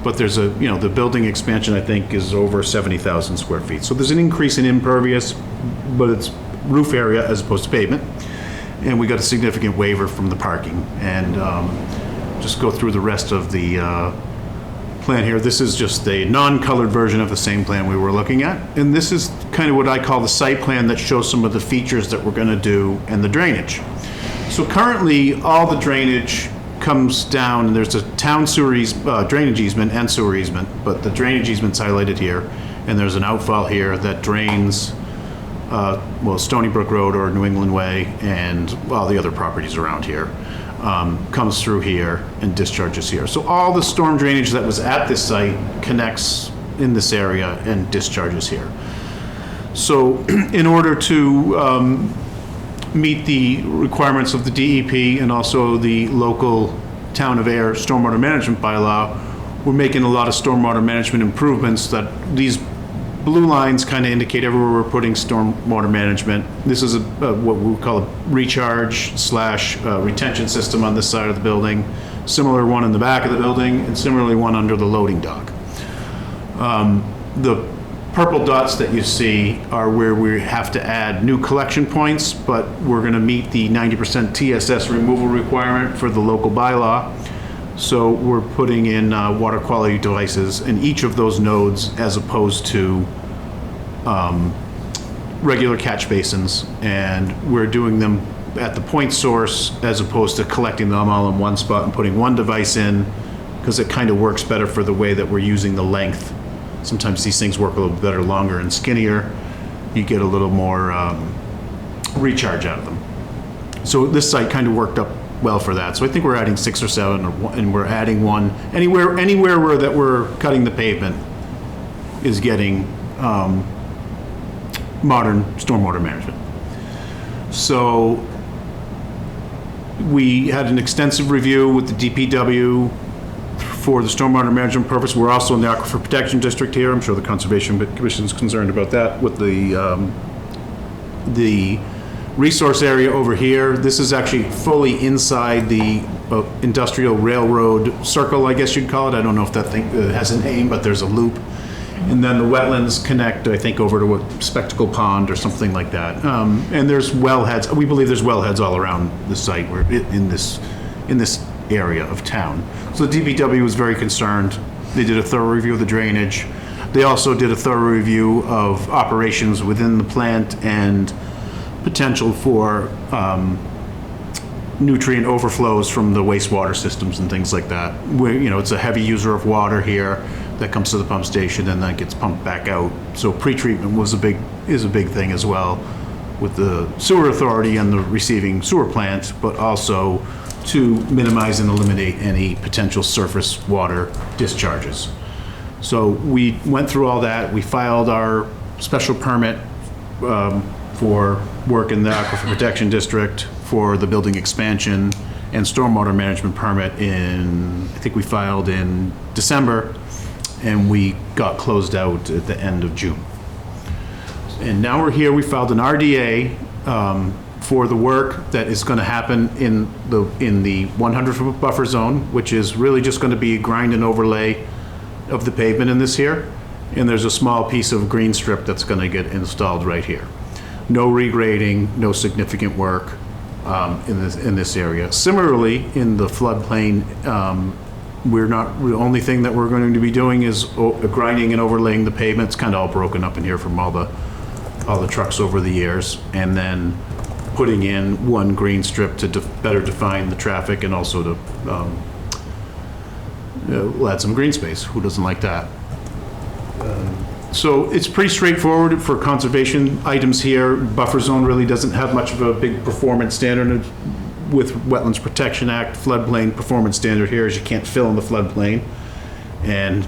but there's the building expansion, I think, is over 70,000 square feet. So there's an increase in impervious, but it's roof area as opposed to pavement. And we got a significant waiver from the parking. And just go through the rest of the plan here. This is just a non-colored version of the same plan we were looking at. And this is kind of what I call the site plan that shows some of the features that we're going to do and the drainage. So currently, all the drainage comes down, and there's a town sewer drainage easement and sewer easement, but the drainage easement's highlighted here, and there's an outfall here that drains, Stony Brook Road or New England Way and all the other properties around here, comes through here and discharges here. So all the storm drainage that was at this site connects in this area and discharges here. So in order to meet the requirements of the DEP and also the local Town of Ayer stormwater management bylaw, we're making a lot of stormwater management improvements that these blue lines kind of indicate everywhere we're putting stormwater management. This is what we call a recharge / retention system on this side of the building, similar one in the back of the building, and similarly one under the loading dock. The purple dots that you see are where we have to add new collection points, but we're going to meet the 90% TSS removal requirement for the local bylaw. So we're putting in water quality devices in each of those nodes as opposed to regular catch basins. And we're doing them at the point source as opposed to collecting them all in one spot and putting one device in, because it kind of works better for the way that we're using the length. Sometimes these things work a little better, longer and skinnier. You get a little more recharge out of them. So this site kind of worked up well for that. So I think we're adding 6 or 7, and we're adding one. Anywhere where that we're cutting the pavement is getting modern stormwater management. So we had an extensive review with the DPW for the stormwater management purpose. We're also in the Aquifer Protection District here. I'm sure the Conservation Commission is concerned about that with the resource area over here. This is actually fully inside the industrial railroad circle, I guess you'd call it. I don't know if that thing has a name, but there's a loop. And then the wetlands connect, I think, over to a Spectacle Pond or something like that. And there's wellheads. We believe there's wellheads all around the site in this area of town. So the DPW was very concerned. They did a thorough review of the drainage. They also did a thorough review of operations within the plant and potential for nutrient overflows from the wastewater systems and things like that. It's a heavy user of water here that comes to the pump station and then gets pumped back out. So pretreatment is a big thing as well with the sewer authority and the receiving sewer plant, but also to minimize and eliminate any potential surface water discharges. So we went through all that. We filed our special permit for work in the Aquifer Protection District for the building expansion and stormwater management permit I think we filed in December, and we got closed out at the end of June. And now we're here. We filed an RDA for the work that is going to happen in the 100-foot buffer zone, which is really just going to be a grind and overlay of the pavement in this here. And there's a small piece of green strip that's going to get installed right here. No regrading, no significant work in this area. Similarly, in the floodplain, the only thing that we're going to be doing is grinding and overlaying the pavement. It's kind of all broken up in here from all the trucks over the years, and then putting in one green strip to better define the traffic and also to add some green space. Who doesn't like that? So it's pretty straightforward for conservation items here. Buffer zone really doesn't have much of a big performance standard with Wetlands Protection Act. Floodplain performance standard here is you can't fill in the floodplain, and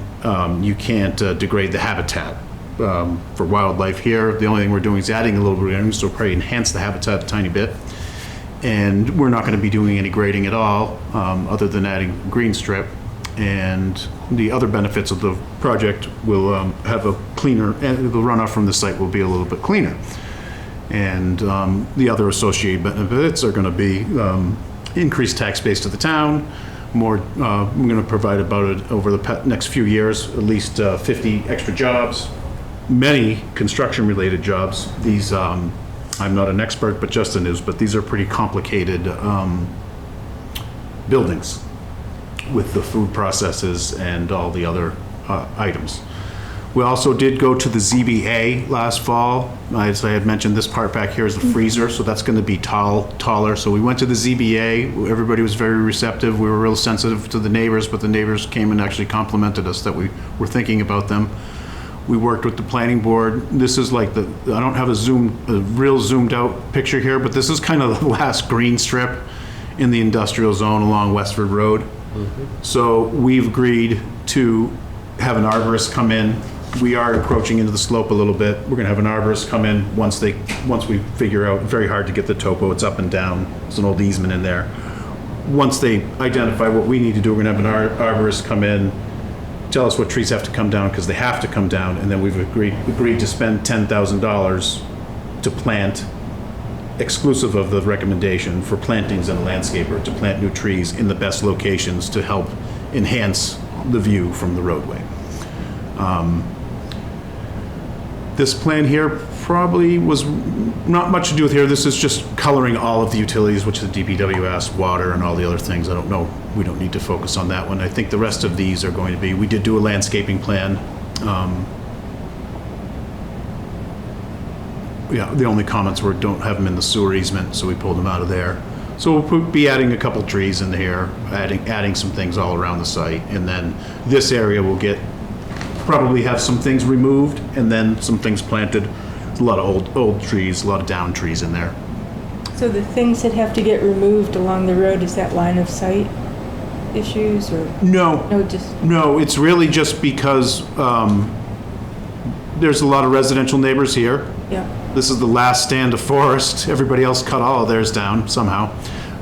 you can't degrade the habitat for wildlife here. The only thing we're doing is adding a little bit of greening, so we'll probably enhance the habitat a tiny bit. And we're not going to be doing any grading at all, other than adding green strip. And the other benefits of the project will have a cleaner, and the runoff from the site will be a little bit cleaner. And the other associated benefits are going to be increased tax base to the town, I'm going to provide over the next few years, at least 50 extra jobs, many construction-related jobs. These, I'm not an expert, but Justin is, but these are pretty complicated buildings with the food processes and all the other items. We also did go to the ZBA last fall. As I had mentioned, this part back here is a freezer, so that's going to be taller. So we went to the ZBA. Everybody was very receptive. We were real sensitive to the neighbors, but the neighbors came and actually complimented us that we were thinking about them. We worked with the planning board. This is like I don't have a real zoomed out picture here, but this is kind of the last green strip in the industrial zone along Westford Road. So we've agreed to have an arborist come in. We are encroaching into the slope a little bit. We're gonna have an arborist come in once we figure out, very hard to get the topo, it's up and down. There's an old easement in there. Once they identify what we need to do, we're gonna have an arborist come in, tell us what trees have to come down, because they have to come down, and then we've agreed to spend $10,000 to plant, exclusive of the recommendation for plantings and a landscaper, to plant new trees in the best locations to help enhance the view from the roadway. This plan here probably was not much to do with here. This is just coloring all of the utilities, which the DPW asked, water and all the other things. I don't know. We don't need to focus on that one. I think the rest of these are going to be, we did do a landscaping plan. Yeah, the only comments were don't have them in the sewer easement, so we pulled them out of there. So we'll be adding a couple trees in here, adding some things all around the site. And then this area will probably have some things removed and then some things planted. There's a lot of old trees, a lot of down trees in there. So the things that have to get removed along the road, is that line of sight issues or? No. No, it's really just because there's a lot of residential neighbors here. Yeah. This is the last stand of forest. Everybody else cut all of theirs down somehow.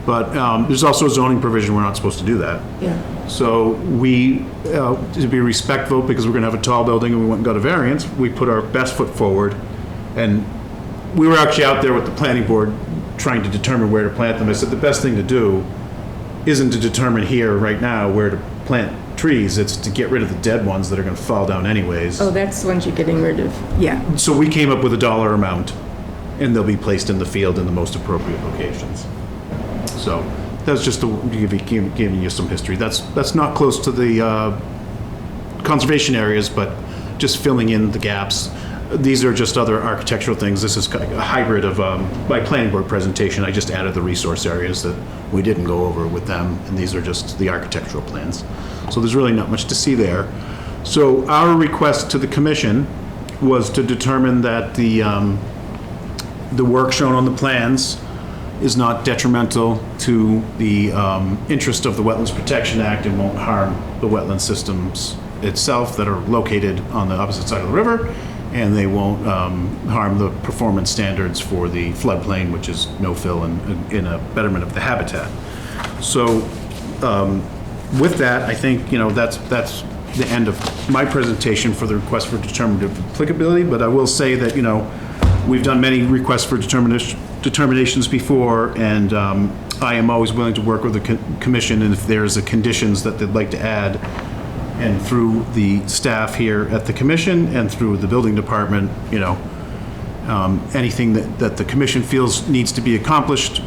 But there's also a zoning provision, we're not supposed to do that. Yeah. So we, to be respectful, because we're gonna have a tall building and we went and got a variance, we put our best foot forward. And we were actually out there with the planning board trying to determine where to plant them. I said, the best thing to do isn't to determine here right now where to plant trees, it's to get rid of the dead ones that are gonna fall down anyways. Oh, that's the ones you're getting rid of. Yeah. So we came up with a dollar amount, and they'll be placed in the field in the most appropriate locations. So that's just giving you some history. That's not close to the conservation areas, but just filling in the gaps. These are just other architectural things. This is a hybrid of my planning board presentation. I just added the resource areas that we didn't go over with them, and these are just the architectural plans. So there's really not much to see there. So our request to the commission was to determine that the work shown on the plans is not detrimental to the interest of the Wetlands Protection Act and won't harm the wetland systems itself that are located on the opposite side of the river, and they won't harm the performance standards for the floodplain, which is no fill and in a betterment of the habitat. So with that, I think, that's the end of my presentation for the request for determinative applicability, but I will say that, we've done many requests for determinations before, and I am always willing to work with the commission, and if there's a conditions that they'd like to add, and through the staff here at the commission and through the building department, anything that the commission feels needs to be accomplished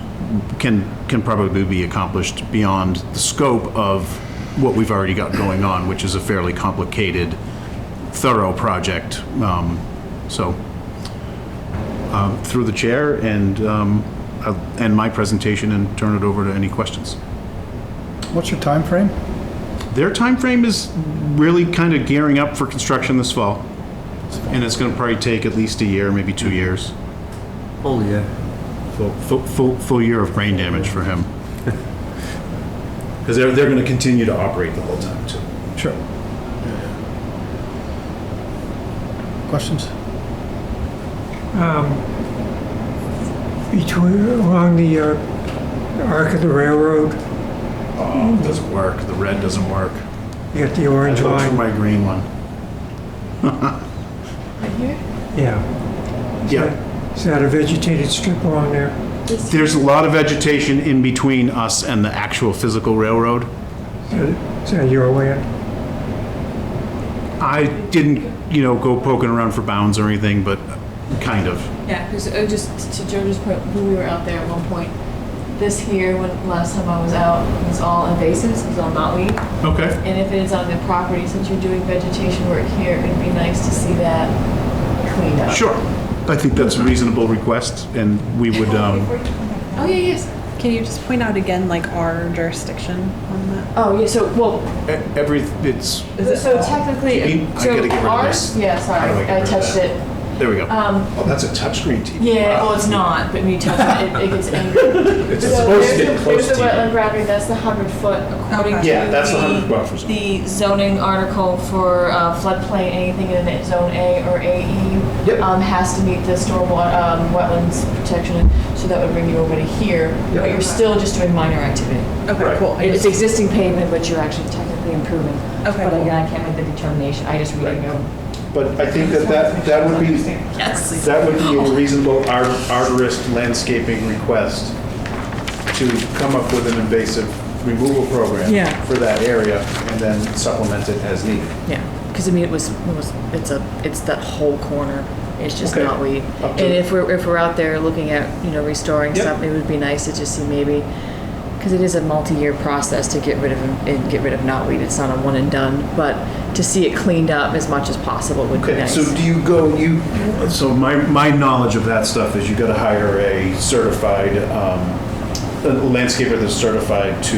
can probably be accomplished beyond the scope of what we've already got going on, which is a fairly complicated, thorough project. Through the chair, and I'll end my presentation and turn it over to any questions. What's your time frame? Their time frame is really kind of gearing up for construction this fall. And it's gonna probably take at least a year, maybe 2 years. Oh, yeah. Full year of brain damage for him. Because they're gonna continue to operate the whole time too. Sure. Questions? Along the arc of the railroad, Oh, it doesn't work. The red doesn't work. you got the orange I looked for line. my green one. Right here? Yeah. Yeah. Is that a vegetated strip along there? There's a lot of vegetation in between us and the actual physical railroad. Is that your land? I didn't, go poking around for bounds or anything, but kind of. Yeah, because just to George's point, when we were out there at one point, this here, when last time I was out, was all invasives, it was all knotweed. Okay. And if it is on the property, since you're doing vegetation work here, it'd be nice to see that cleaned up. Sure. I think that's a reasonable request, and we would, Oh, yeah, yes. Can you just point out again, like, our jurisdiction on that? Oh, yeah, so, well, it's, so technically, I gotta get rid of ours, this. yeah, sorry, How do I get I rid of touched that? it. there we go. Oh, that's a touchscreen TV. Yeah, Wow. well, it's not, but when you touch it, it gets angry. It's So supposed to there's get the- close There's the to you. wetland boundary, that's the 100-foot according Okay. to Yeah, that's the 100 buffer zone. the zoning article for floodplain, anything in it, zone A or AE, Yep. has to meet the stormwater, wetlands protection, so that would bring you over to here, but you're still just doing minor activity. Okay, Right. cool. It's existing pavement, but you're actually technically improving. Okay, But cool. again, I can't make the determination, I just read it. But I think that would be, Yes. that would be a reasonable arborist landscaping request to come up with an invasive removal program Yeah. for that area and then supplement it as needed. Yeah, because I mean, it's that whole corner. It's just Okay. not weed. Up to- And if we're out there looking at, restoring Yep. stuff, it would be nice to just see maybe, because it is a multi-year process to get rid of them and get rid of knotweed. It's not a one and done, but to see it cleaned up as much as possible would be Okay, nice. so do you go, So my knowledge of that stuff is you gotta hire a certified, a landscaper that's certified to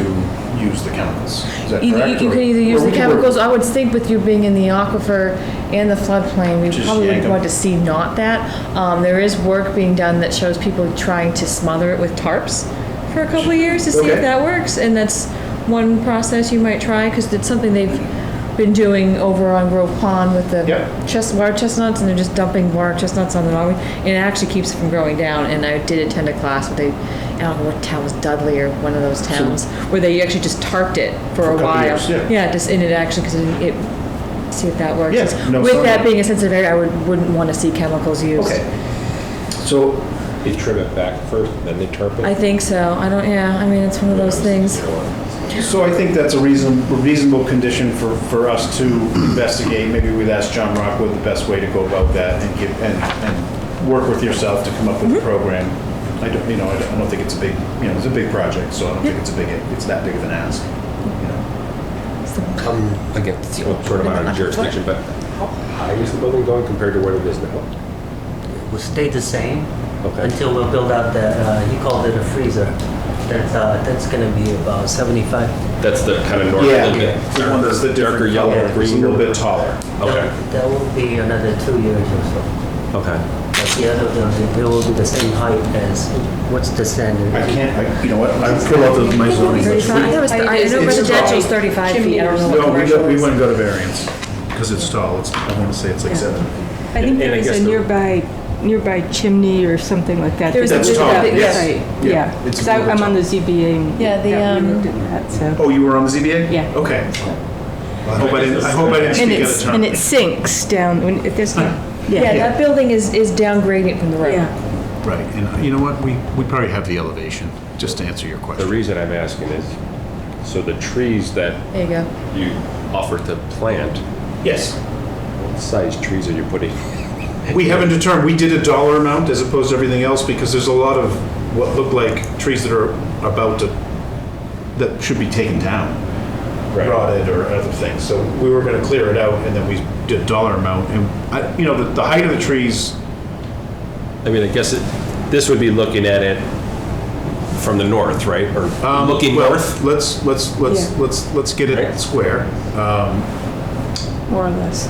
use the chemicals. Is that You correct? you Or- can either use or the we can work- chemicals, I would think with you being in the aquifer and the floodplain, we Just probably yank would 'em. want to see not that. There is work being done that shows people trying to smother it with tarps for a couple of years to see if Okay. that works, and that's one process you might try, because it's something they've been doing over on Grove Pond with the Yeah. water chestnuts, and they're just dumping water chestnuts on the knotweed, and it actually keeps it from growing down. And I did attend a class where I don't know what town was, Dudley or one of those towns, where they actually just tarped it for a couple while. years, yeah. Just in it actually, because it, see if that works. Yeah, no With that sunlight. being a sensitive area, I wouldn't want to see chemicals used. okay. So, They trim it back first, then they tarp it? I think so. I mean, it's one of those things. so I think that's a reasonable condition for us to investigate. Maybe we'd ask John Rockwood the best way to go about that and work with yourself to come up with a program. I don't think it's a big, it's a big project, so I don't think it's that big of an ask, Again, it's sort of out of jurisdiction, but how high is the building going compared to what it is now? Will stay the same Okay. until we'll build out the, he called it a freezer. That's gonna be about 75. That's the kind of north, Yeah, little bit the one that's the darker different yellow, color, green. it's a little bit taller. Okay, That will be another 2 years or so. okay. But the other building, it will be the same height as, what's the standard? You know what, I fill out my zoning. 35, I know It's residential's tall. 35 feet, I don't know what No, commercial we is. wouldn't go to variance, because it's tall, I want to say it's like 7 feet. I think And there I was guess a the- nearby chimney or something like that. There's That's a- tall, there's a- yes. Right, Yeah, yeah. it's So really I'm on tall. the ZBA. and Yeah, the, we looked at that, so. Oh, you were on the ZBA? Yeah. Okay. I hope I didn't And speak out of it's, turn. and it sinks down, when, if there's, Yeah, yeah. that building is down gradient from the road. Yeah. Right, and you know what, we probably have the elevation, just to answer your The question. reason I'm asking is, so the trees that There you go. you offer to plant, Yes. what size trees are you putting? We haven't determined, we did a dollar amount as opposed to everything else, because there's a lot of what look like trees that are about to, that should be taken down, Right. rotted or other things. So we were gonna clear it out, and then we did a dollar amount, and the height of the trees, I mean, I guess this would be looking at it from the north, right? Or looking well, north? let's get it Right. square. More or less.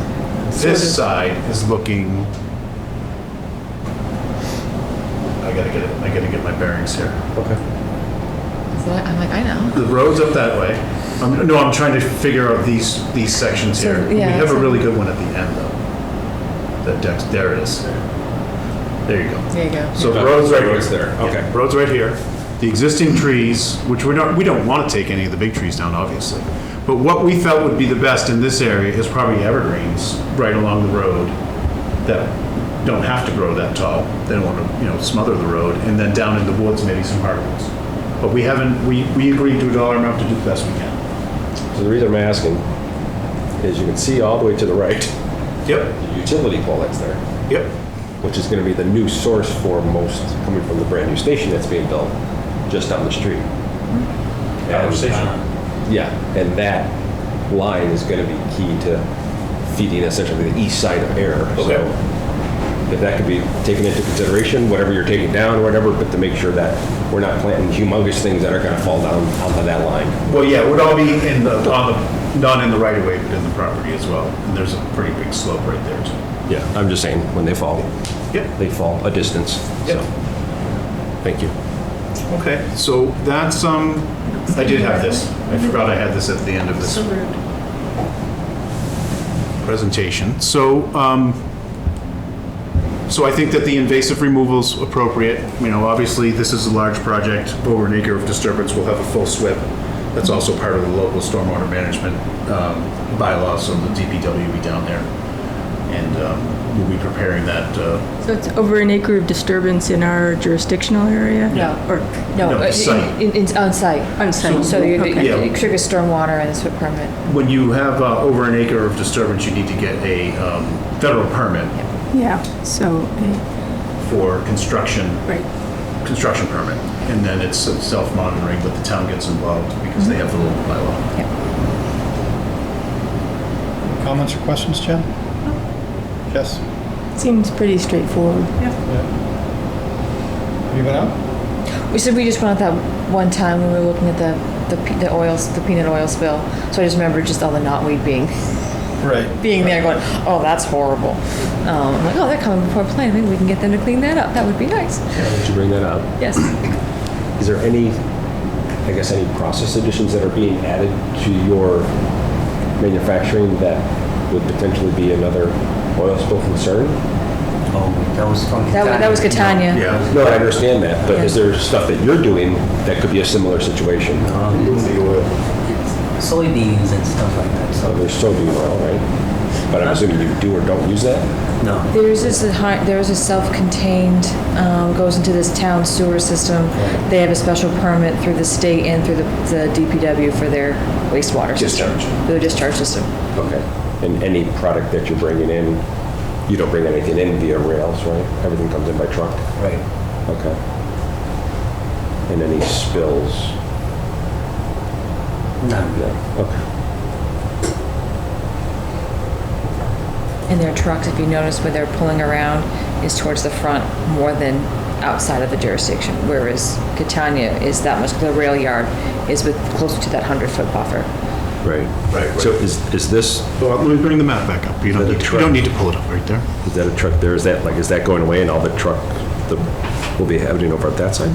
This side is looking, I gotta get my bearings here. Okay. I'm like, I know. The road's up that way. No, I'm trying to figure out these sections So, here. We yeah, have a so- really good one at the end, though. That deck, there it is. There you go. There you go. So the road's right Road's here. there, okay. Yeah, road's right here. The existing trees, which we don't want to take any of the big trees down, obviously. But what we felt would be the best in this area is probably evergreens right along the road that don't have to grow that tall. They don't want to, smother the road. And then down in the woods, maybe some hardwoods. But we agreed to a dollar amount to do the best we can. So the reason I'm asking is you can see all the way to the right, Yep, the utility pole that's there, yep. which is gonna be the new source for most coming from the brand new station that's being built just down the street. Yeah, and that line is gonna be key to feeding essentially the east side of Ayer. Okay. So if that could be taken into consideration, whatever you're taking down or whatever, but to make sure that we're not planting humongous things that are gonna fall down onto that line. Well, yeah, it would all be in the, not in the right of way, but in the property as well. And there's a pretty big slope right there too. Yeah, I'm just saying, when they fall, Yep. they fall a distance, so. Yep. Thank you. Okay, so that's, I did have this. I forgot I had this at the end of this presentation. So, so I think that the invasive removal's appropriate. You know, obviously, this is a large project, over an acre of disturbance, we'll have a full SWIP. That's also part of the local stormwater management bylaws, so the DPW will be down there. And we'll be preparing that. So it's over an acre of disturbance in our jurisdictional area? No. Or, No, No, site. on site. on site? So you Yeah. you trigger stormwater and SWIP permit. When you have over an acre of disturbance, you need to get a federal permit Yeah, so, for construction. right. Construction permit, and then it's self-monitoring, but the town gets involved because they have the local bylaw. Yep. Comments or questions, Jen? Jess? Seems pretty straightforward. Have you been out? We said we just went out that one time when we were looking at the peanut oil spill. So I just remember just all the knotweed being Right. there going, oh, that's horrible. I'm like, oh, they're coming before planning. Maybe we can get them to clean that up. That would be nice. Did you bring that up? Yes. Is there any, I guess, any process additions that are being added to your manufacturing that would potentially be another oil spill concern? Oh, that was from That was Catania. Yeah. No, I understand that, but Yeah. is there stuff that you're doing that could be a similar situation? Soybeans and stuff like that, So so, there's soybean oil, right? But I'm assuming you do or don't use that? no. There's a self-contained, goes into this town sewer system. They have a special permit through the state and through the DPW for their wastewater system. Discharge. For their discharge system. Okay. And any product that you're bringing in, you don't bring anything in via rails, right? Everything comes in by truck? Right. Okay. And any spills? None. No. Okay. And their trucks, if you notice where they're pulling around, is towards the front more than outside of the jurisdiction. Whereas Catania is that much, the rail yard is with closer to that 100-foot buffer. Right. Right. So is this, Well, let me bring the map back up. You don't, Is that a need to, you truck? don't need to pull it up right there. is that a truck there? Is that going away and all the truck, will be happening over at that side?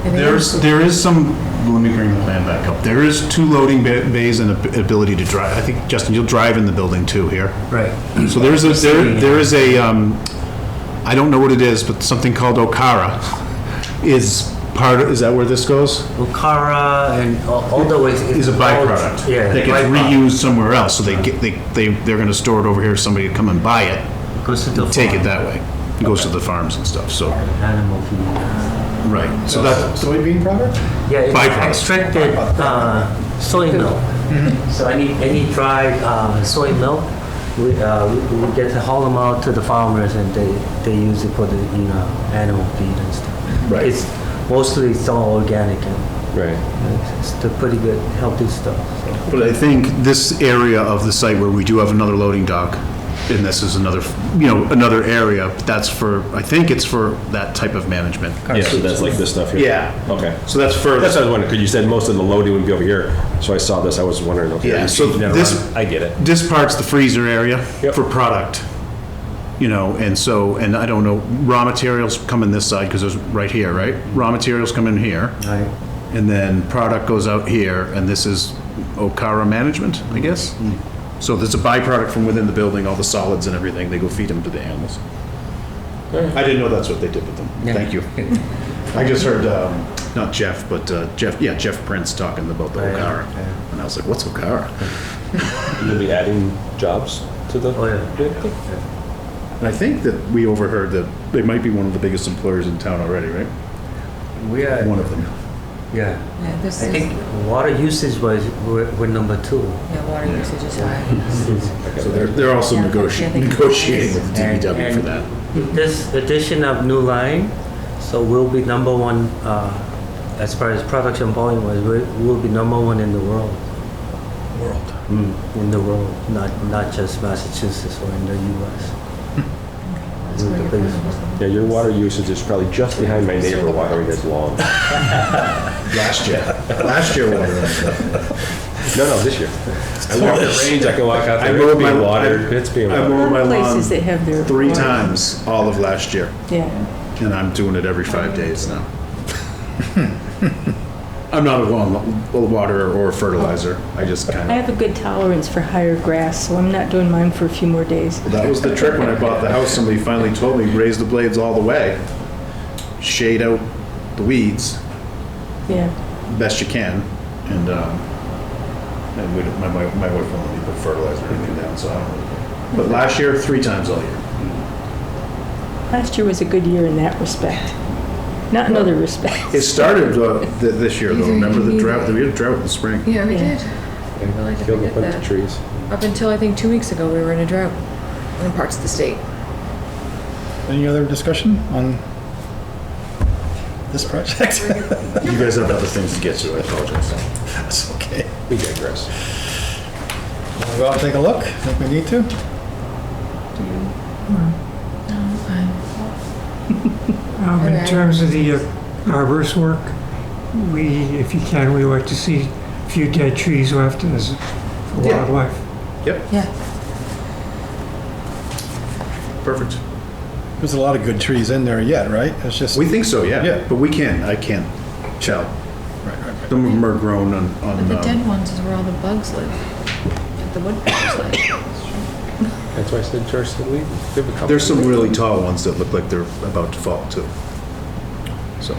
There is some, let me bring the plan back up. There is 2 loading bays and ability to drive. I think, Justin, you'll drive in the building too here. Right. So there is a, I don't know what it is, but something called Okara is that where this goes? Okara and all the ways. Is a byproduct. Yeah. That gets byproduct. reused somewhere else, so they're gonna store it over here, somebody can come and buy it, Goes to the take it farm. that way. It goes to the farms and stuff, so, Animal feed. right. So that's, Soybean product? Yeah, it's Byproduct. extracted soy milk. So any dried soy milk, we get to haul them out to the farmers and they use it for the animal feed and stuff. Right. It's mostly it's all organic and Right. it's the pretty good healthy stuff. So. but I think this area of the site where we do have another loading dock, and this is another, another area, that's for, I think it's for that type of management. Yeah, so that's like this stuff here? Yeah. Okay. So that's further. That's what I was wondering, because you said most of the loading would be over here, so I saw this, I was wondering, okay. Yeah, so this- I get it. This part's the freezer area Yep. for product, and I don't know, raw materials come in this side, because there's right here, right? Raw materials come in here, Right. and then product goes out here, and this is Okara management, I guess? So there's a byproduct from within the building, all the solids and everything, they go feed them to the animals. I didn't know that's what they did with them. Yeah. Thank you. I just heard, not Jeff, but Jeff Prince talking about the Right, Okara. yeah. And I was like, what's Okara? You'll be adding jobs to the? Oh, yeah. And I think that we overheard that they might be one of the biggest employers in town already, right? We are One of them. Yeah. Yeah, this I is, think water usage were number 2. yeah, water usage is high. So they're also Yeah, I think negotiating with the And- DPW for and that. This addition of new line, so we'll be number 1, as far as production volume was, we'll be number 1 in the world. World. In the world, not just Massachusetts or in the US. That's where your biggest phone is. Yeah, your water usage is probably just behind my neighbor watering his lawn. Last year water. No, this year. I walk the range, I can walk out I there, mowed it's being my- watered, it's being I watered. mowed my lawn Places that have their 3 water. times all of last year, Yeah. and I'm doing it every 5 days now. I'm not a waterer or fertilizer. I just I kind of. have a good tolerance for higher grass, so I'm not doing mine for a few more days. That was the trick when I bought the house. Somebody finally told me, raise the blades all the way, shade out the weeds Yeah. best you can, and my wife won't let me put fertilizer or anything down, so I don't really care. But last year, 3 times all year. Last year was a good year in that respect. Not in other respects. It started this year, though. Remember the drought? We had a drought in the spring. Yeah, we Yeah. did. We really did Killed a forget bunch of that. trees. Up until I think 2 weeks ago, we were in a drought in parts of the state. Any other discussion on this project? You guys have other things to get to. I apologize. That's okay. We digress. Wanna go out and take a look? Think we need to? In terms of the arborist work, if you can, we like to see a few dead trees left as for Yeah. wildlife. Yeah. Perfect. There's a lot of good trees in there yet, right? It's just. We think so, yeah. Yeah. But I can't tell. Right. Some of them are grown on. But the dead ones is where all the bugs live. Like the woodpeckers live. That's why I said George said we have a couple. There's some really tall ones that look like they're about to fall too. So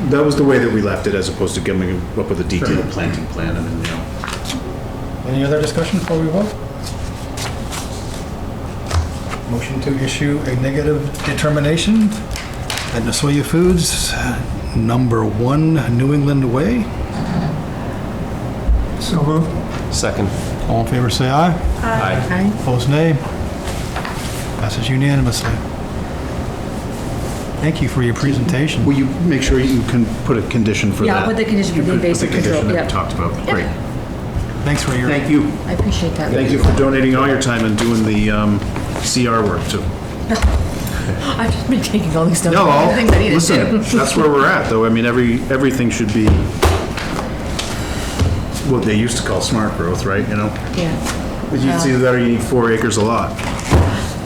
that was the way that we left it, as opposed to coming up with a detailed planting plan and then, Any other discussion before we vote? Motion to issue a negative determination at Nasoya Foods, number 1 New England Way. So moved. Second. All in favor, say aye. Aye. Opposed, nay. Passes unanimously. Thank you for your presentation. will you make sure you can put a condition for that? Yeah, I'll put the condition for the invasive control, That we yeah. talked about. Great. Thanks for your. Thank you. I appreciate that. Thank you for donating all your time and doing the CR work too. I've just been taking all these notes. No, the things I need to do. listen, that's where we're at, though. I mean, everything should be what they used to call smart growth, right, you know? Yeah. But you see that, you need 4 acres a lot,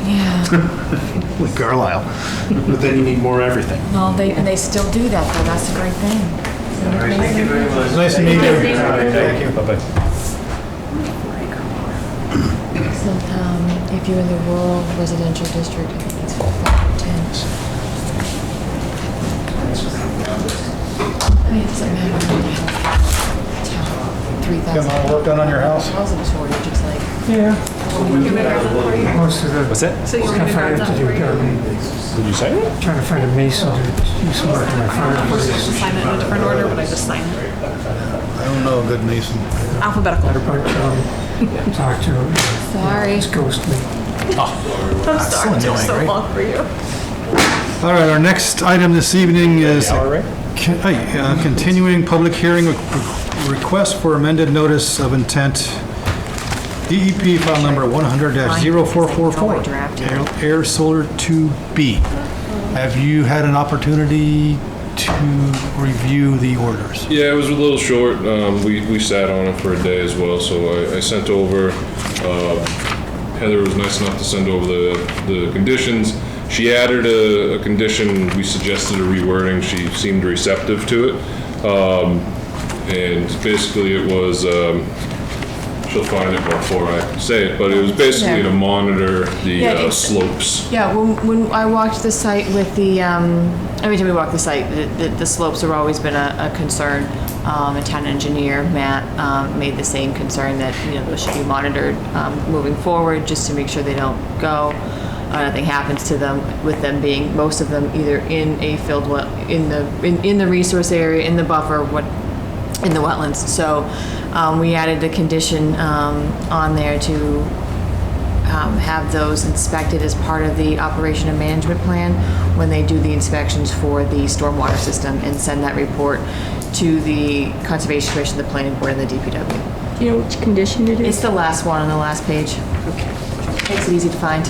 Yeah. like Carlisle. But then you need more everything. Well, they still do that, though. That's a great thing. Thank you very much. It's nice to meet you. Thank you. Thank you. Bye-bye. So, if you're in the rural residential district, I think it's 10. I mean, it doesn't matter. 3,000. Got a lot of work done on your house? Housing shortage, it's like. Yeah, Yeah. most of the What's that? So you want me to stuff I grab have that to do for you? gardening, Did you say it? trying to find a mason to do some work in my We're fireplace. supposed to sign it in a different order, but I just signed it. I don't know, good Mason. Alphabetical. Had a bunch of them, talked to him, Sorry. just ghost me. I'm sorry, it took annoying, so right? long for you. All right, our next item this evening is continuing public hearing request for amended notice of intent, DEP file number 100-0444, Air Solar 2B. Have you had an opportunity to review the orders? Yeah, it was a little short. We sat on it for a day as well, so I sent over, Heather was nice enough to send over the conditions. She added a condition, we suggested a rewording, she seemed receptive to it. And basically it was, she'll find it before I say it, but it was basically to monitor Yeah, the it's- slopes. Yeah, when I walked the site with the, every time we walk the site, the slopes have always been a concern. The town engineer, Matt, made the same concern that, those should be monitored moving forward, just to make sure they don't go. nothing happens to them, with them being, most of them either in a filled well, in the resource area, in the buffer, in the wetlands. So we added a condition on there to have those inspected as part of the operation and management plan when they do the inspections for the stormwater system, and send that report to the Conservation Commission, the Planning Board, and the DPW. Do you know which condition it It's is? the last one on the last page. Okay. Makes it easy to find.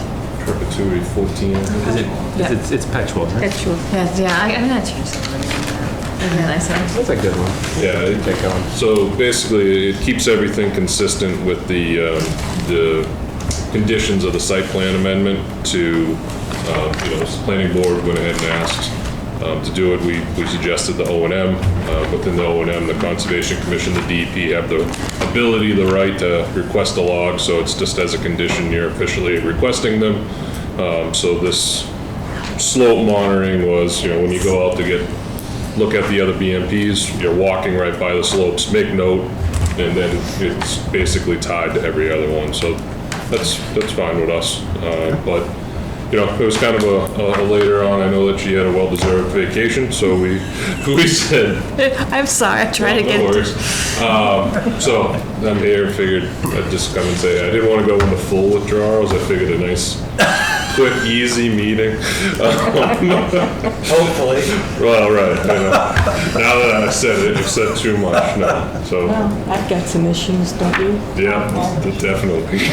Perpetuity 14. Is it, Yeah. it's petrol, right? Actual. Yeah, I'm not changed. Nice one. That's a good one. Yeah, Get going. so basically, it keeps everything consistent with the conditions of the site plan amendment to, the planning board went ahead and asked to do it. We suggested the O&M. Within the O&M, the Conservation Commission, the DEP have the ability, the right to request a log, so it's just as a condition, you're officially requesting them. So this slope monitoring was, when you go out to look at the other BMPs, you're walking right by the slopes, make note, and then it's basically tied to every other one. So that's fine with us. But it was kind of a later on. I know that she had a well-deserved vacation, so we said. I'm sorry, I tried to No get. worries. So I'm here, figured I'd just come and say, I didn't want to go into full withdrawals. I figured a nice, quick, easy meeting. Hopefully. Well, right. Now that I said it, you've said too much. No. So, Well, I've got some issues, don't you? yeah, definitely.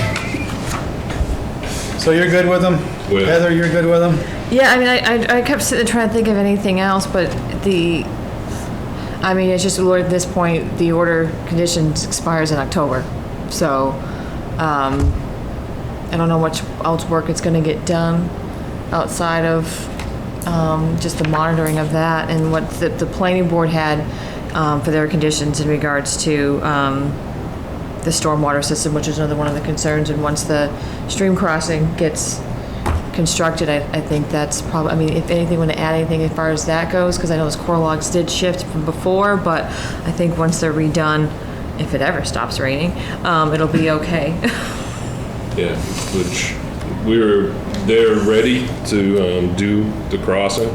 So you're good with them? With- Heather, you're good with them? Yeah, I mean, I kept sitting there trying to think of anything else, but it's just, Lord, at this point, the order conditions expires in October. So, I don't know much else work it's gonna get done outside of, just the monitoring of that, and what the planning board had, for their conditions in regards to, the stormwater system, which is another one of the concerns, and once the stream crossing gets constructed, I think that's probably, I mean, if anything, want to add anything as far as that goes, because I know those core logs did shift from before, but I think once they're redone, if it ever stops raining, it'll be okay. Yeah, which they're ready to do the crossing,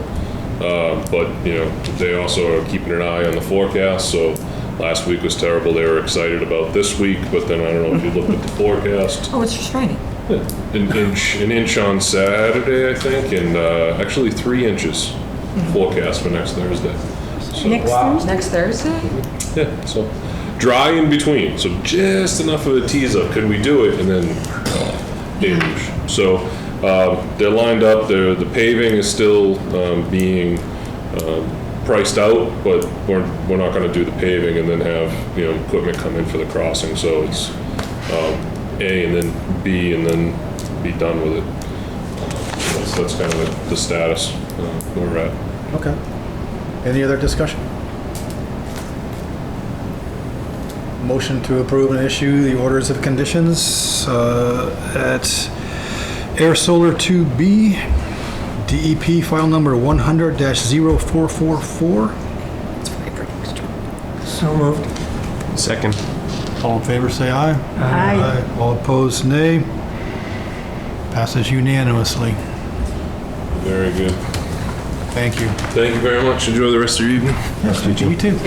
but they also are keeping an eye on the forecast. So last week was terrible. They were excited about this week, but then I don't know if you looked at the forecast. Oh, it's just raining. Yeah, an inch on Saturday, I think, and actually 3 inches forecast for next Thursday. So, Next Thursday? Next Thursday? yeah, so dry in between, so just enough of a tease up. Can we do it? And then deluge. So they're lined up. The paving is still being priced out, but we're not going to do the paving and then have equipment come in for the crossing. So it's A and then B and then be done with it. That's kind of the status where we're at. Okay. Any other discussion? Motion to approve and issue the orders of conditions at Air Solar 2B, DEP file number 100-0444. So moved. Second. All in favor, say aye. Aye. All opposed, nay. Passes unanimously. Very good. Thank you. Thank you very much. Enjoy the rest of your evening. Yes, you too.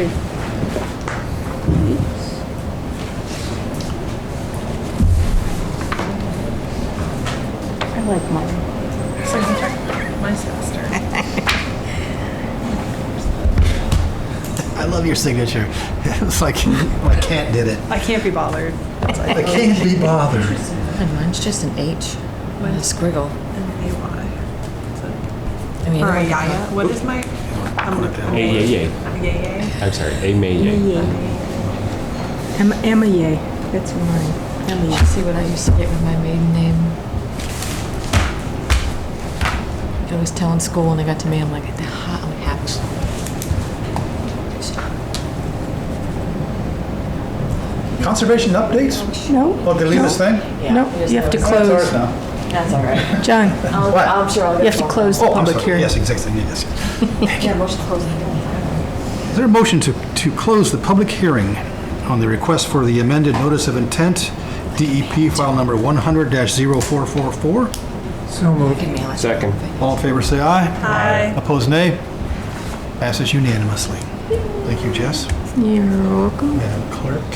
I like mine. Mine's faster. I love your signature. It's like Kant did it. I can't be bothered. I can't be bothered. And mine's just an H, and a squiggle. A-Y. I mean, Or a yaya. What is my? I'm looking. Yay. Yay. I'm sorry, a May. Emma Yay. That's mine. Emma Yay. see what I used to get with my maiden name. I was telling school when they got to me, I'm like happy. Conservation updates? No? Oh, did they leave this thing? No, you have to It's ours close. now. That's all right. John, What? I'm sure I'll get you have to close the Oh, I'm public sorry. hearing. Yes, exactly. Yes. Yeah, motion to close the hearing. Is there a motion to close the public hearing on the request for the amended notice of intent, DEP file number 100-0444? So moved. Can mail it. Second. All in favor, say aye. Aye. Opposed, nay. Passes unanimously. Thank you, Jess. You're welcome. Madam Clerk.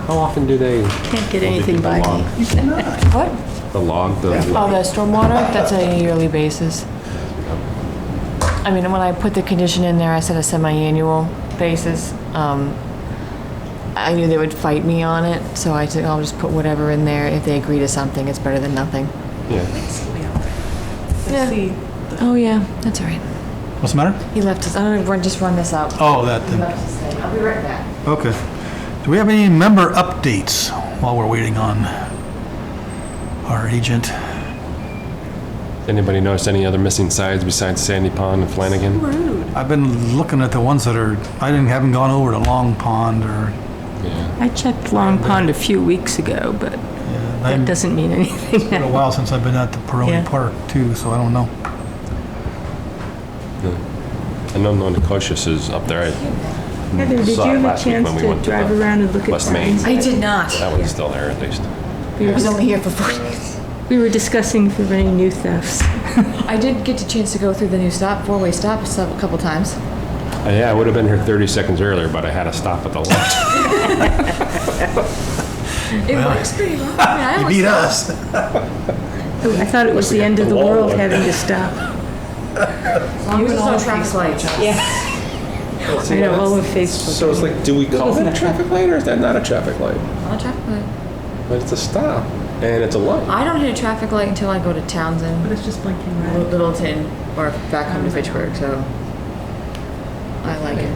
How often do they, Can't get anything by me. What? the log, the? Oh, the stormwater, that's a yearly basis. I mean, when I put the condition in there, I said a semi-annual basis. I knew they would fight me on it, so I said, I'll just put whatever in there. If they agree to something, it's better than nothing. Yeah. Yeah. Oh, yeah, that's all right. What's the matter? He left us, I'm gonna just run this out. Oh, that He thing. left his thing. I'll be right back. Okay. Do we have any member updates while we're waiting on our agent? Anybody notice any other missing sides besides Sandy Pond and Flanagan? I've been looking at the ones that are, haven't gone over to Long Pond or, Yeah. I checked Long Pond a few weeks ago, but yeah, that doesn't mean anything It's been a now. while since I've been at the Peroni Yeah. Park too, so I don't know. I know Nonacosius is up there. Heather, did you Saw it have a last week chance when we to went to drive the around and look at West Main. signs? I did not. That one's still there at least. I was only here for 4 days. We were discussing if there were any new thefts. I did get a chance to go through the new four-way stop a couple times. Yeah, I would have been here 30 seconds earlier, but I had to stop at the light. It works pretty well. I mean, I You always beat stop. us. Oh, I thought it was the end of the world having to stop. As long as there's no traffic lights. I know, all of Facebook. So it's like, do we call wasn't that a a traffic light or is that not a traffic light? On a traffic light. But it's a stop and it's a light. I don't hit a traffic light until I go to Townsend, But it's just blinking red. Littleton, or back home to Fitchburg, so I like it.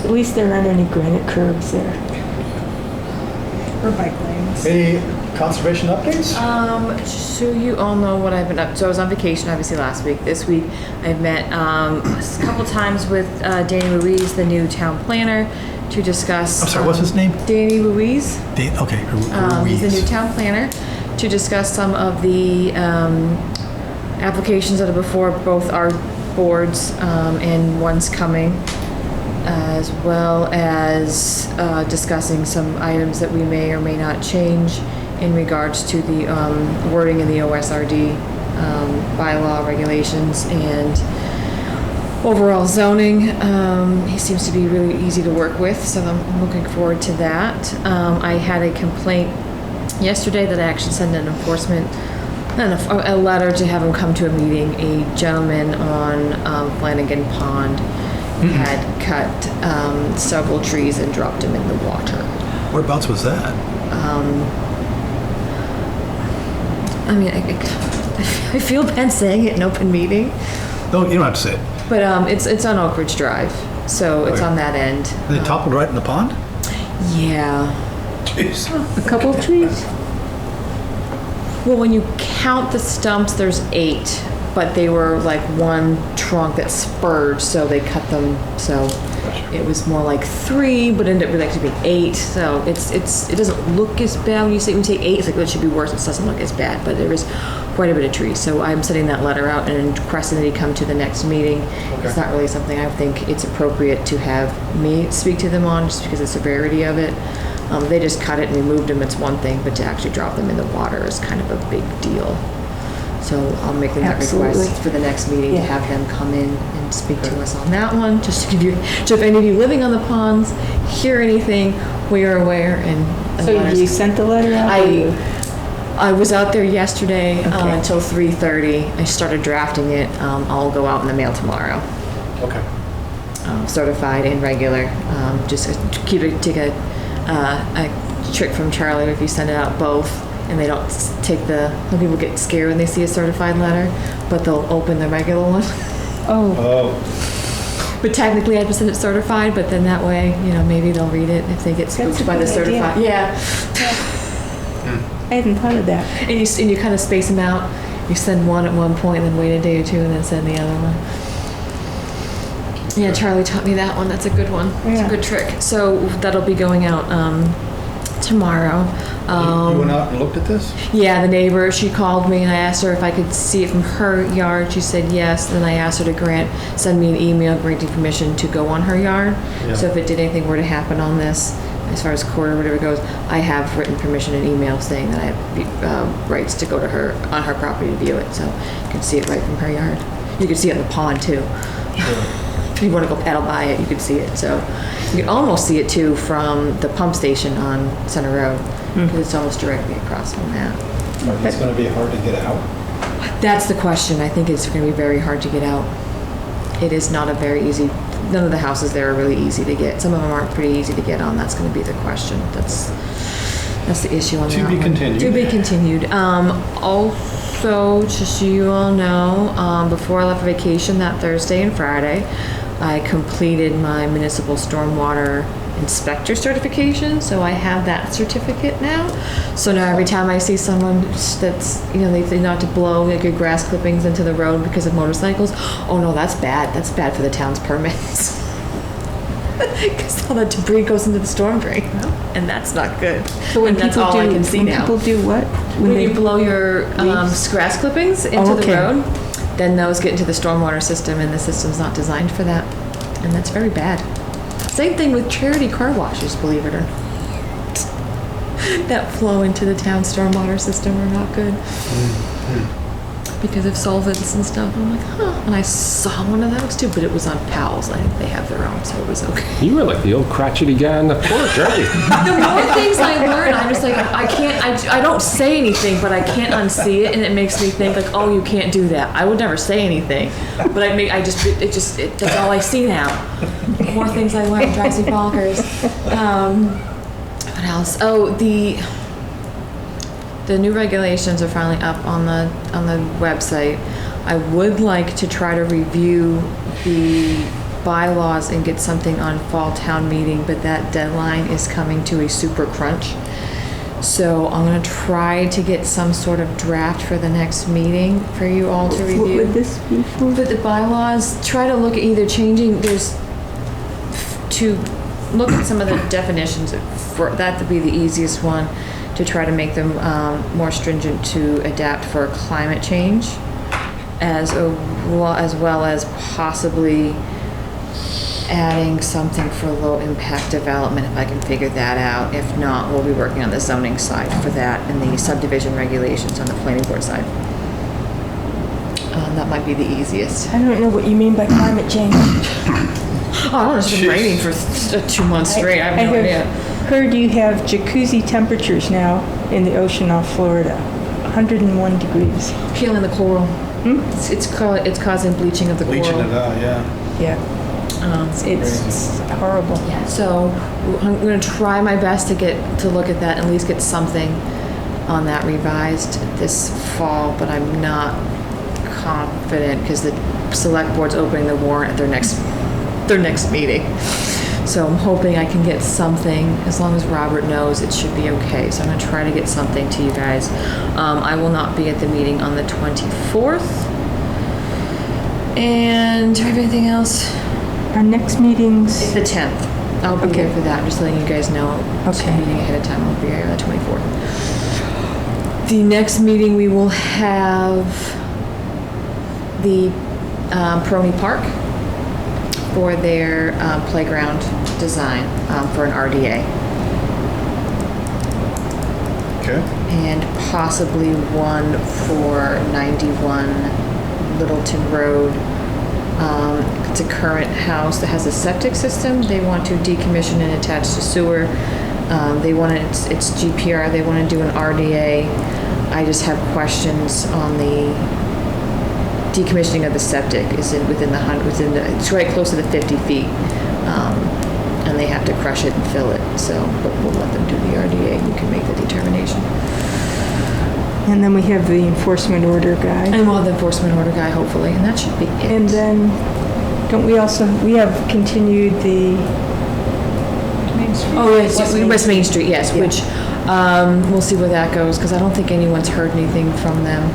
At least there aren't any granite curbs there. Or bike lanes. Any conservation updates? So you all know what I've been up. So I was on vacation, obviously, last week. This week, I've met a couple times with Danny Ruiz, the new town planner, to discuss. I'm sorry, what's his name? Danny Ruiz. Okay, He's the new Ruiz. town planner, to discuss some of the applications that are before both our boards and one's coming, as well as discussing some items that we may or may not change in regards to the wording in the OSRD bylaw regulations and overall zoning. He seems to be really easy to work with, so I'm looking forward to that. I had a complaint yesterday that I actually sent an enforcement, a letter to have him come to a meeting. A gentleman on Flanagan Pond had cut several trees and dropped them in the water. Whereabouts was that? I mean, I feel bad saying it in open meeting, No, you don't have to say it. but it's on Oak Ridge Drive, so it's on that end. They toppled right in the pond? Yeah. Jeez. A couple of trees? Well, when you count the stumps, there's 8, but they were like one trunk that spurred, so they cut them. So it was more like 3, but ended up really actually being 8. So it doesn't look as bad when you say 8. It's like it should be worse. It doesn't look as bad, but there was quite a bit of trees. So I'm sending that letter out and requesting that he come to the next meeting. It's not really something I think it's appropriate to have me speak to them on, just because of the severity of it. They just cut it and removed them, it's one thing, but to actually drop them in the water is kind of a big deal. So I'll make them that Absolutely. request for the next meeting to Yeah. have them come in and speak to us on that one, just to give you, so if any of you living on the ponds hear anything, we are aware and. So you sent the letter out? or you- I was out there yesterday Okay. until 3:30. I started drafting it. I'll go out in the mail tomorrow. Okay. Certified and regular. Just take a trick from Charlie. If you send it out both, and they don't take some people get scared when they see a certified letter, but they'll open the regular one. Oh, Oh, But technically, I have to send it certified. But then that way, maybe they'll read it if they get That's a spooked by the good idea. certified. Yeah. I hadn't thought of that. And you kind of space them out. You send one at one point, and then wait a day or two, and then send the other one. Yeah, Charlie taught me that one. That's a good one. It's Yeah. a good trick. So that'll be going out tomorrow. you went out and looked at this? Yeah, the neighbor, she called me and I asked her if I could see it from her yard. She said yes. Then I asked her to send me an email granting permission to go on her yard. Yeah. So if it did anything were to happen on this, as far as court or whatever goes, I have written permission in email saying that I have rights to go to her, on her property to view it, so you can see it right from her yard. You can see it in the pond too. If you want to go paddle by it, you can see it, so. You can almost see it too from the pump station on Center Road, because it's almost directly across from that. It's going to be hard to get out. That's the question. I think it's going to be very hard to get out. It is not a very easy, none of the houses there are really easy to get. Some of them aren't pretty easy to get on. That's going to be the question. That's the issue on that one. To be continued. To be continued. Also, just so you all know, before I left vacation that Thursday and Friday, I completed my municipal stormwater inspector certification, so I have that certificate now. So now every time I see someone that's, they not to blow like your grass clippings into the road because of motorcycles, oh no, that's bad. That's bad for the town's permits. Because all that debris goes into the storm drain, and that's not good. So when and that's people all I can see now. People do what? When you blow your grass clippings into the road, then those get into the stormwater system, and the system's not designed for that, and that's very bad. Same thing with charity car washes, believe it or not. That flow into the town stormwater system are not good. Because of solvents and stuff. And I'm like, huh. And I saw one of those too, but it was on Powell's. I think they have their own, so it was okay. You were like the old crotchety guy on the porch, aren't you? The more things I learn, I'm just like, I don't say anything, but I can't unsee it, and it makes me think like, oh, you can't do that. I would never say anything, but that's all I see now. The more things I learn, it drives me bonkers. What else? Oh, the new regulations are finally up on the website. I would like to try to review the bylaws and get something on fall town meeting, but that deadline is coming to a super crunch. So I'm gonna try to get some sort of draft for the next meeting for you all to review. What would this be for? But the bylaws, try to look at either changing, to look at some of the definitions, for that to be the easiest one, to try to make them more stringent to adapt for climate change, as well as possibly adding something for low impact development if I can figure that out. If not, we'll be working on the zoning side for that and the subdivision regulations on the planning board side. That might be the easiest. I don't know what you mean by climate change. Oh, I don't know, it's been raining for 2 months straight. I have no idea. Heard you have jacuzzi temperatures now in the ocean off Florida, 101 degrees. Peeling the coral. It's causing bleaching of the coral. Bleaching it out, yeah. Yeah. It's horrible. Yeah. So I'm going to try my best to look at that and at least get something on that revised this fall, but I'm not confident because the select board's opening the warrant at their next meeting. So I'm hoping I can get something, as long as Robert knows, it should be okay. So I'm gonna try to get something to you guys. I will not be at the meeting on the 24th. And do I have anything else? Our next meeting's... It's the 10th. I'll be there for that. I'm just letting you guys know. Okay. Meeting ahead of time. I'll be here on the 24th. The next meeting we will have the Peroni Park for their playground design for an RDA. Okay. And possibly one for 91 Littleton Road. It's a current house that has a septic system. They want to decommission and attach to sewer. They want it's GPR. They want to do an RDA. I just have questions on the decommissioning of the septic. Is it's right close to the 50 feet, and they have to crush it and fill it. So, but we'll let them do the RDA. We can make the determination. And then we have the enforcement order guy. And we'll have the enforcement order guy, hopefully, and that should be it. And then, we have continued the... Main Street? Oh, yes, West Main Street, yes, Yeah. which we'll see where that goes, because I don't think anyone's heard anything from them.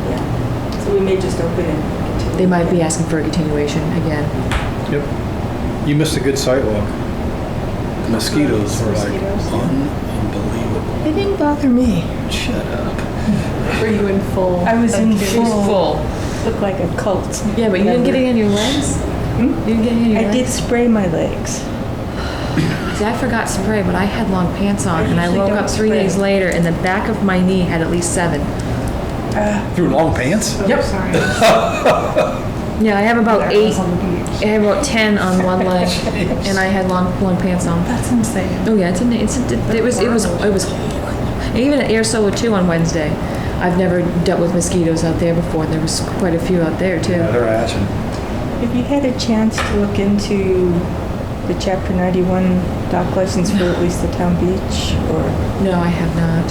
Yeah. So we may just open it and continue. They might be asking for a continuation again. Yep. You missed a good sidewalk. Mosquitoes were like unbelievable. They didn't bother me. Shut up. Were you in full? I was in full. Full. Looked like a cult. Yeah, but you didn't get any on your legs? You didn't get any on your I legs? did spray my legs. See, I forgot spray, but I had long pants on, and I usually woke don't up 3 spray. days later, and the back of my knee had at least 7. Through long pants? Yep. Yeah, I have about 8. I have about 10 on one leg, and I had long pants on. That's insane. Oh yeah, it was horrible. Even at Ayer Solar 2 on Wednesday. I've never dealt with mosquitoes out there before. There was quite a few out there too. Yeah, they're hatching. Have you had a chance to look into the Chapter 91 dock license for at least the town beach, or? No, I have not.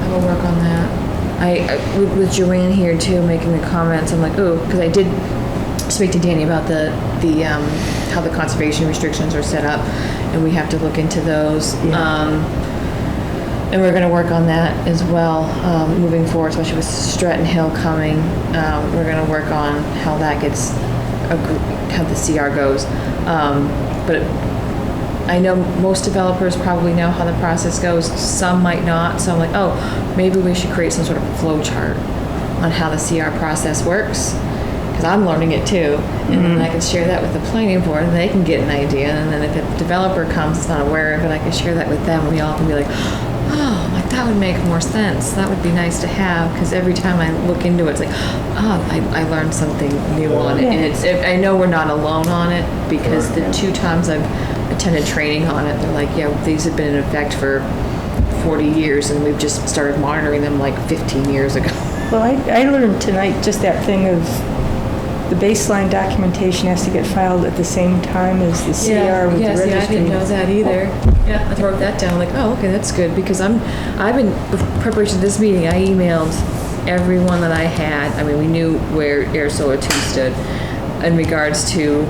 I will work on that. With Joanne here too, making the comments, I'm like, ooh, because I did speak to Danny about the how the conservation restrictions are set up, and we have to look into those. And we're going to work on that as well, moving forward, especially with Stratton Hill coming. We're going to work on how that gets, how the CR goes. But I know most developers probably know how the process goes. Some might not. So I'm like, oh, maybe we should create some sort of flow chart on how the CR process works. Because I'm learning it too. And then I can share that with the planning board, and they can get an idea. And then if a developer comes that's not aware of it, I can share that with them. We all can be like, oh, like that would make more sense. That would be nice to have, because every time I look into it, it's like, oh, I learned something new on it. And I know we're not alone on it, because the 2 times I've attended training on it, they're like, yeah, these have been in effect for 40 years, and we've just started monitoring them like 15 years ago. Well, I learned tonight just that thing of the baseline documentation has to get filed at the same time as the CR with the registry. I didn't know that either. Yeah, I wrote that down, like, oh, okay, that's good, because I've been, with preparation of this meeting, I emailed everyone that I had. I mean, we knew where Ayer Solar 2 stood in regards to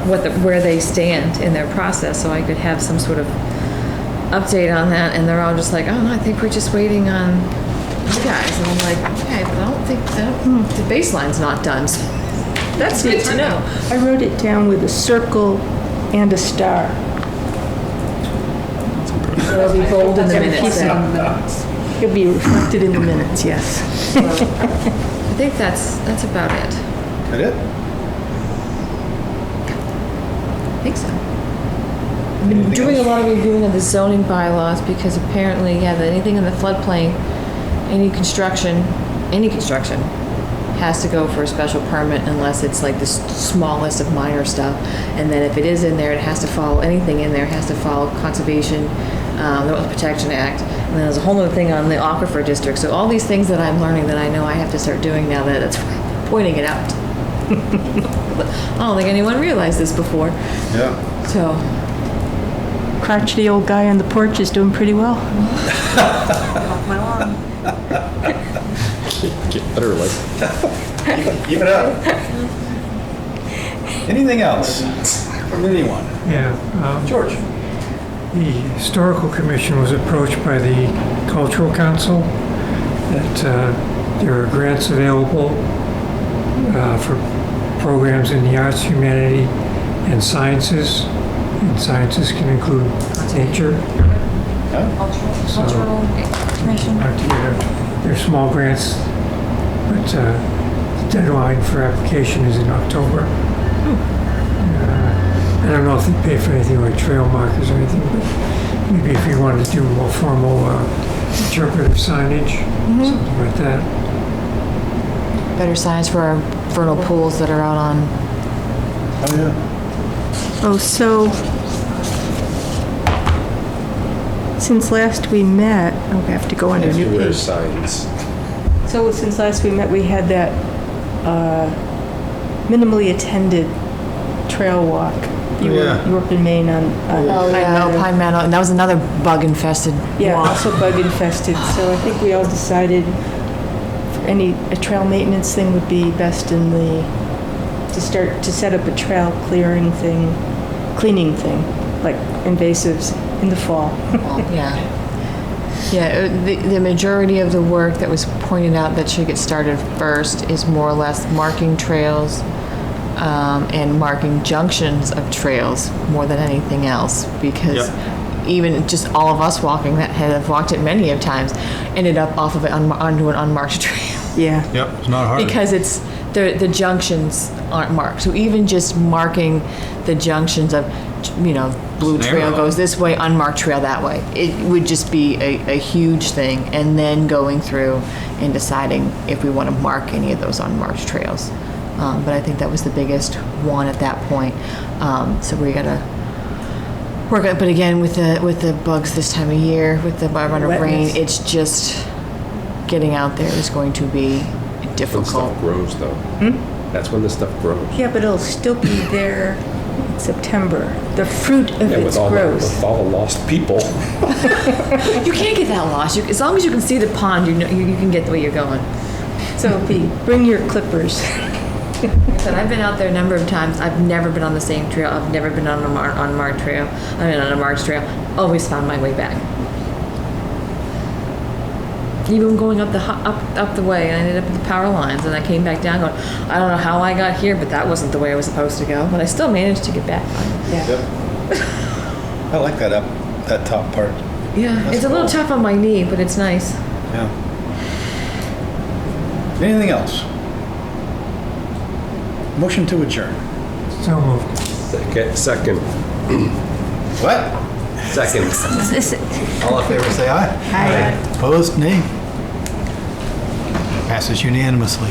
where they stand in their process, so I could have some sort of update on that, and they're all just like, oh, no, I think we're just waiting on you guys. And I'm like, okay, but I don't think the baseline's not done, so that's good to know. I wrote it down with a circle and a star. It'll be bold in the minutes. It'll be reflected in the minutes, yes. I think that's about it. That it? I think so. I've been doing a lot of reviewing of the zoning bylaws, because apparently, anything in the floodplain, any construction has to go for a special permit unless it's like the smallest of minor stuff. And then if it is in there, it has to follow, anything in there has to follow conservation, the Wetlands Protection Act. And then there's a whole other thing on the aquifer district. So all these things that I'm learning that I know I have to start doing now that it's pointing it out. I don't think anyone realized this before. Yeah. So. Crotchety old guy on the porch is doing pretty well. Off my lawn. Get better, like. Keep it up. Anything else from anyone? Yeah. George? The Historical Commission was approached by the Cultural Council that there are grants available for programs in the arts, humanity, and sciences. And sciences can include nature. Cultural information. They're small grants, but the deadline for application is in October. I don't know if they pay for anything like trail markers or anything, but maybe if you wanted to do more formal interpretive signage, something like that. Better science for our vernal pools that are out on. Oh, yeah. Oh, so since last we met, we have to go under new Where's page. signs? So since last we met, we had that minimally attended trail walk. You were up in Maine on Pine Meadow, and that was another bug infested walk. also bug infested. So I think we all decided a trail maintenance thing would be best to set up a trail clearing thing, cleaning thing, like invasives in the fall. The majority of the work that was pointed out that should get started first is more or less marking trails and marking junctions of trails more than anything else, because even just all of us walking that have walked it many of times ended up off of it onto an unmarked trail. Yeah. Yep, it's not hard. Because it's the junctions aren't marked. So even just marking the junctions of blue trail Narrow. goes this way, unmarked trail that way. It would just be a huge thing, and then going through and deciding if we want to mark any of those unmarked trails. But I think that was the biggest one at that point. So we gotta work on, but again, with the bugs this time of year, with the run of rain, Wetness. it's just getting out there is going to be When difficult. stuff grows though. That's when the stuff grows. Yeah, but it'll still be there in September. The fruit of Yeah, its with all growth. the lost people. You can't get that lost. As long as you can see the pond, you can get the way you're going. So bring your clippers. But I've been out there a number of times. I've never been on the same trail. I've never been on a unmarked trail. I mean, on a marked trail. Always found my way back. Even going up the way, and I ended up at the power lines, and I came back down going, I don't know how I got here, but that wasn't the way I was supposed to go. But I still managed to get back. I like that top part. Yeah, it's a little tough on my knee, but it's nice. Yeah. Anything else? Motion to adjourn. So moved. Second. What? Second. All in favor, say aye. Aye. Opposed, nay. Passes unanimously.